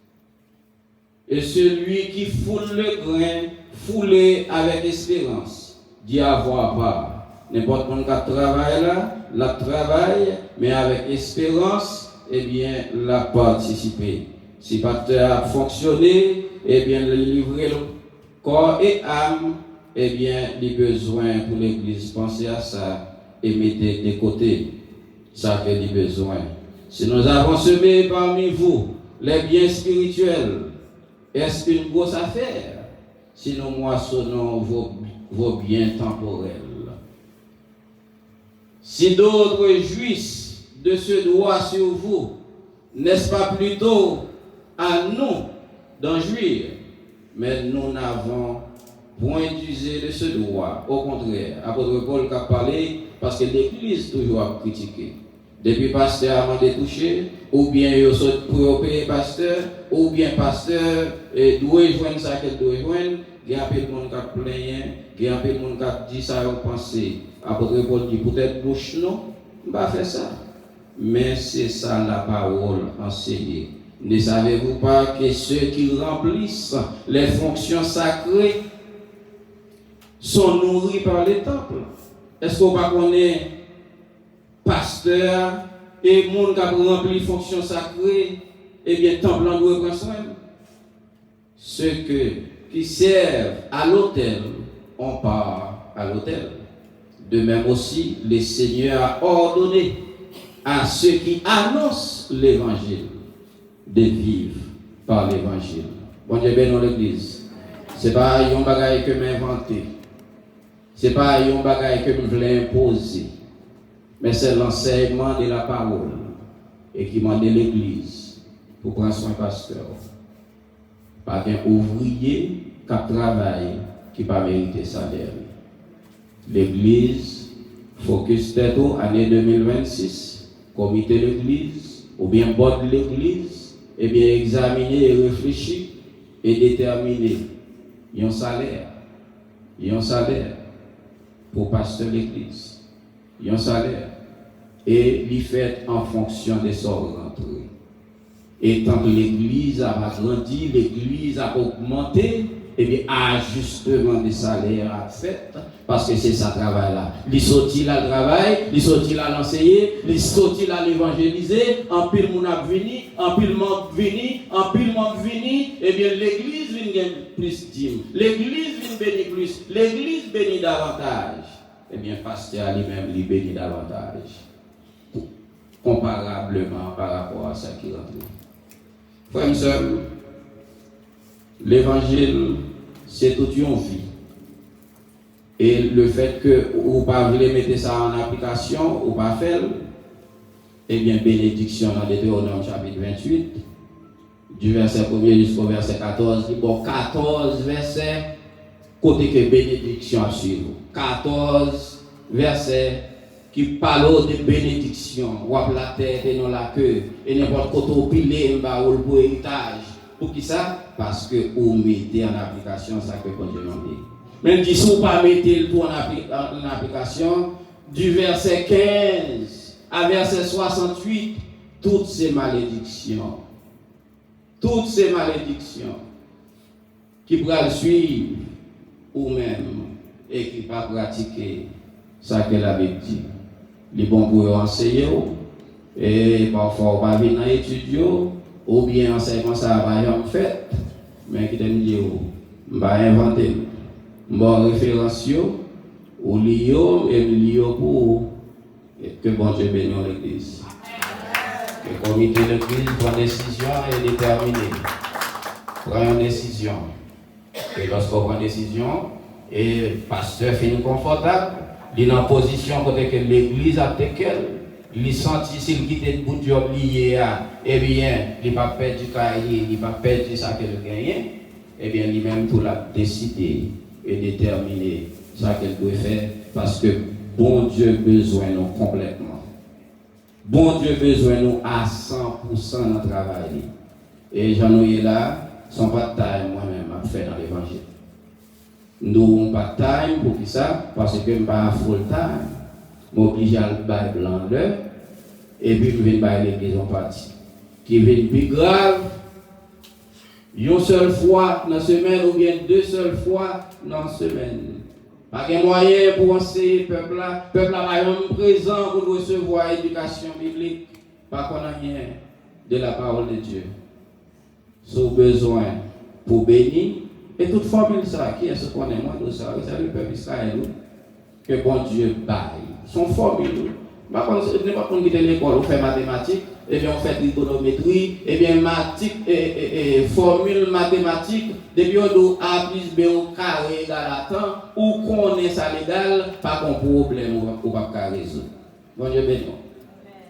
Et celui qui foule le grain, fouler avec espérance. D'y avoir pas. N'importe qui travaille là, la travaille, mais avec espérance, eh bien, la participer. Si pasteur a fonctionné, eh bien, le livrer le corps et âme, eh bien, les besoins pour l'église, pensez à ça et mettez de côté ça que les besoins. Si nous avons semé parmi vous les biens spirituels, est-ce une grosse affaire si nous moissonnons vos biens temporels? Si d'autres jouissent de ce droit sur vous, n'est-ce pas plutôt à nous d'en jouir? Mais nous n'avons point d'user de ce droit. Au contraire, apôtre Paul a parlé parce que l'Église toujours a critiqué. Depuis pasteur a demandé toucher, ou bien il saute pour payer pasteur, ou bien pasteur doit joindre ça qu'elle doit joindre. Il y a un peu de monde qui a plaint, il y a un peu de monde qui a dit ça et pensé. Apôtre Paul dit peut-être bouche non, on va faire ça. Mais c'est ça la parole enseignée. Ne savez-vous pas que ceux qui remplissent les fonctions sacrées sont nourris par les temples? Est-ce qu'on va connaître pasteur et monde qui a rempli les fonctions sacrées? Eh bien, temple en doit prendre soin. Ceux qui servent à l'autel, on part à l'autel. De même aussi, le Seigneur a ordonné à ceux qui annoncent l'évangile de vivre par l'évangile. Bon Dieu bénit l'église. Ce n'est pas un bagage que m'inventé. Ce n'est pas un bagage que je voulais imposer. Mais c'est l'enseignement de la parole et qui m'a dit l'église pour prendre soin pasteur. Pas qu'un ouvrier qui travaille qui n'a pas mérité salaire. L'église, focus tête année 2026, comité de l'église, ou bien bord de l'église, et bien examiner et réfléchir et déterminer un salaire pour pasteur de l'église, un salaire, et l'y fait en fonction des sorts rentrés. Et tant que l'église a grandi, l'église a augmenté, et bien ajustement des salaires à fait, parce que c'est ça travail là. Il sorti là le travail, il sorti là l'enseigner, il sorti là l'évangéliser, en pile moun a vini, en pile membre vini, en pile membre vini, et bien l'église vient plus dîme, l'église vient bénir plus, l'église bénit davantage. Et bien pasteur lui-même lui bénit davantage. Comparablement par rapport à ça qui rentre. Frères et sœurs, l'évangile, c'est toute une vie. Et le fait que vous ne voulez pas mettre ça en application, ou pas faire, eh bien, bénédiction dans Deutéronome chapitre 28, du verset 1er jusqu'au verset 14, dit bon, 14 versets, côté que bénédiction sur vous. 14 versets qui parlent de bénédiction, ou la tête et non la queue, et n'importe quoi, pilé, ou pour héritage. Pour qui ça? Parce que vous mettez en application ça que Dieu m'a dit. Même si vous ne pas mettez le tout en application, du verset 15 à verset 68, toutes ces malédictions qui pourraient suivre ou même et qui ne pas pratiquer ça que la Bible dit. Les bons pour enseigner, et parfois on va venir dans l'étude, ou bien enseignement ça va y en fait, mais qui te dit, on va inventer, on va référencer, ou lire, et lire pour que bon Dieu bénisse l'église. Le comité de l'église prend une décision et déterminer. Prend une décision. Et lorsqu'on prend une décision, et le pasteur finit confortable, il est en position côté que l'église a tequel, il senti s'il quitte le bout de job lié à, eh bien, il ne va pas perdre du cahier, il ne va pas perdre ça qu'il a gagné, eh bien, lui-même tout l'a décidé et déterminé ça qu'il doit faire parce que bon Dieu besoin nous complètement. Bon Dieu besoin nous à 100% dans le travail. Et j'en ai là, son pas de taille moi-même à faire dans l'évangile. Nous n'avons pas de time pour ça, parce que je ne suis pas full time. Je suis obligé à le Bible en l'heure, et puis je viens à l'église en partie. Qui vient plus grave, une seule fois dans la semaine, ou bien 2 seules fois dans la semaine. Pas de moyen pour enseigner le peuple là va être présent pour recevoir l'éducation biblique, pas qu'on a rien de la parole de Dieu. Sous besoin pour bénir. Et toute formule ça, qui est ce qu'on est moi de ça, c'est le peuple Israël, que bon Dieu baille. Son formule, pas qu'on quitte l'école, on fait mathématiques, et bien on fait trigonométrie, et bien formule mathématique, depuis on doit A plus B au carré égal à temps, ou qu'on est ça légal, pas qu'on problème ou pas qu'à résoudre. Bon Dieu béni.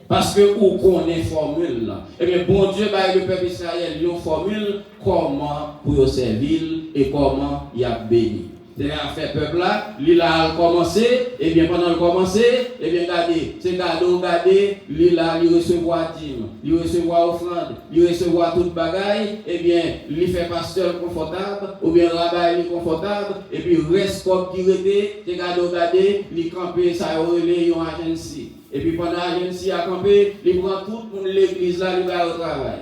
Parce que où connaît formule là, et bien bon Dieu bah le peuple Israël une formule comment pour servir et comment il a béni. C'est à faire peuple là, il a commencé et bien pendant le commencer, et bien regardez, c'est regardez, il a recevoir dîme, il recevoir offrande, il recevoir toute bagaille, et bien il fait pasteur confortable ou bien rabbin il confortable et puis reste comme qui était, c'est regardez, il camper ça relé une agence. Et puis pendant l'agence a campé, il prend tout le monde l'église là, il va au travail.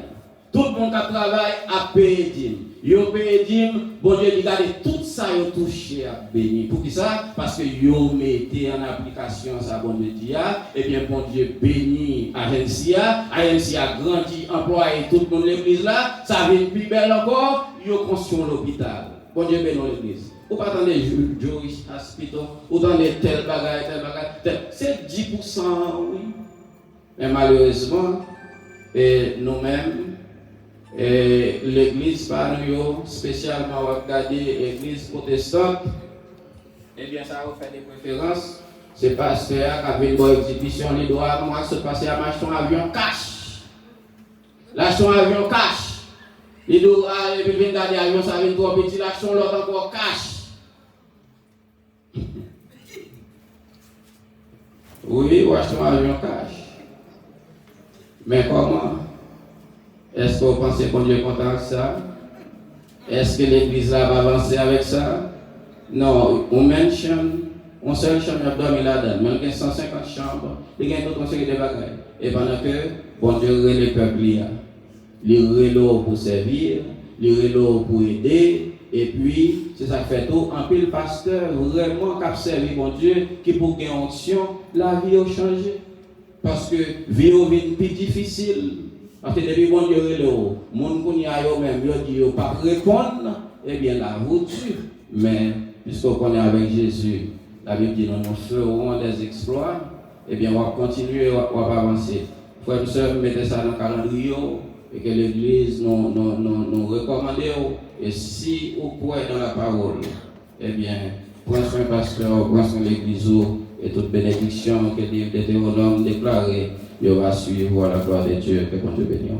Tout le monde qui travaille a payé dîme. Il a payé dîme, bon Dieu, il a tout ça, il a touché à bénir. Pour qui ça? Parce que il a mis en application ça, bon Dieu dit, et bien bon Dieu bénit l'agence a grandi, employé tout le monde l'église là, ça vient plus belle encore, il a construit l'hôpital. Bon Dieu bénit l'église. Ou pas attendre Jewish Hospital, ou dans les tel bagaille, c'est 10%, oui. Mais malheureusement, nous-mêmes, l'église par nous, spécialement regardez l'église protestante, eh bien ça vous fait des préférences. C'est pasteur qui a une bonne exhibition, il doit moi se passer à m'acheter un avion cash. L'acheter un avion cash. Il doit aller puis venir garder l'avion, ça vient trop petit, l'action l'autre encore cash. Oui, ou acheter un avion cash. Mais comment? Est-ce que vous pensez qu'on Dieu est content avec ça? Est-ce que l'église là va avancer avec ça? Non, on mentionne, on seule chambre a dormi là-dedans, même qu'il y a 150 chambres, il y a d'autres conseils de bagailles. Et pendant que, bon Dieu relève le peuple, il relève pour servir, il relève pour aider, et puis, c'est ça qui fait tout, en pile pasteur, vraiment qui a servi mon Dieu, qui pour gagner onction, la vie a changé. Parce que la vie est plus difficile. Parce que depuis bon Dieu relève, les gens qui ont même, ils ne pas répondre, eh bien la route tue. Mais, puisqu'on connaît avec Jésus, la Bible dit nous ferons des exploits, eh bien on va continuer, on va avancer. Frères et sœurs, mettez ça dans le calendrier et que l'Église nous recommande. Et si vous croyez dans la parole, eh bien, prenez soin pasteur, prenez soin l'Église et toute bénédiction que Dieu Deutéronome déclaré, il va suivre la gloire de Dieu. Que bon Dieu bénisse.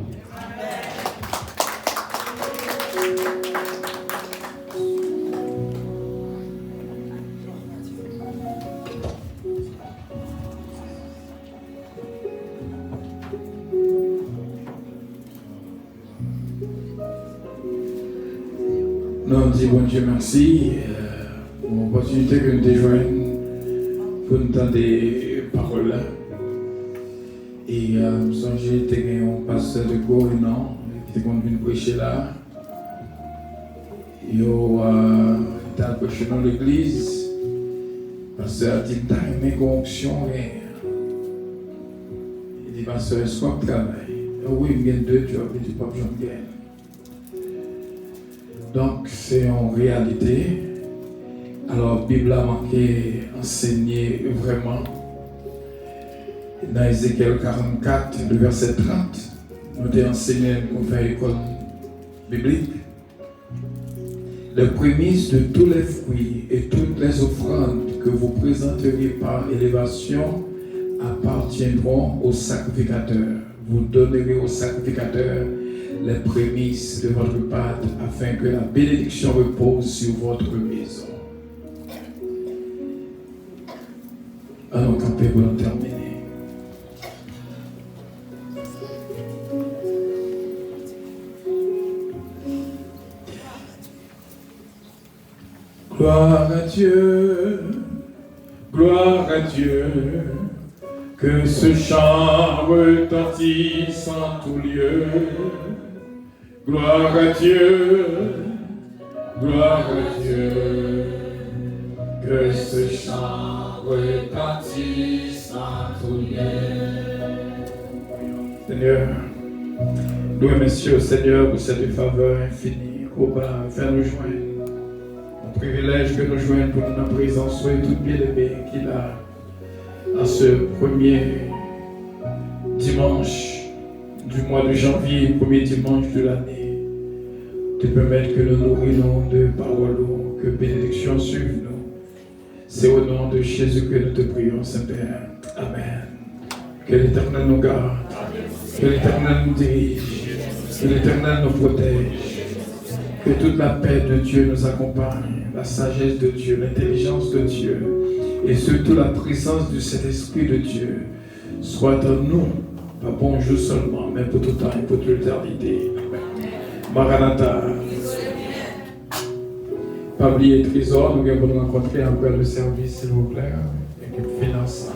Nous disons bon Dieu merci pour l'opportunité que nous avons joint pour nous entendre des paroles là. Et je songe que un pasteur de Gorinan qui était venu prêcher là. Il était prêché dans l'église. Pasteur a dit que tu as aimé une onction. Il dit pasteur, est-ce qu'on travaille? Oui, il y a 2 jobs, il dit pas que j'en gagne. Donc, c'est en réalité. Alors, la Bible a manqué enseigner vraiment. Dans Ézéchiel 44, le verset 30, nous avons enseigné pour faire l'école biblique. les prémices de tous les fruits et toutes les offrandes que vous présenterez par élévation appartiendront au sacrificateur. Vous donnerez au sacrificateur les prémices de votre pâte afin que la bénédiction repose sur votre maison. Allons camper pour en terminer. Gloire à Dieu, gloire à Dieu, que ce chant retentisse en tout lieu. Gloire à Dieu, gloire à Dieu, que ce chant retentisse en tout lieu. Seigneur, nous remercions Seigneur pour cette faveur infinie qu'on va faire nous joindre. Privilège que nous joignons pour notre présence, soyez tout bien-aimés qu'il a à ce premier dimanche du mois de janvier, premier dimanche de l'année, te permettre que nous nourrissons de paroles, que bénédiction suive nous. C'est au nom de Jésus que nous te prions, Saint-Père. Amen. Que l'Éternel nous garde, que l'Éternel nous dirige, que l'Éternel nous protège. Que toute la paix de Dieu nous accompagne, la sagesse de Dieu, l'intelligence de Dieu et surtout la présence de cet Esprit de Dieu soit en nous, pas pour un jour seulement, mais pour tout temps et pour toute l'éternité. Maranatha. Pas oublier trésor, nous allons nous rencontrer après le service, s'il vous plaît, équipe finance.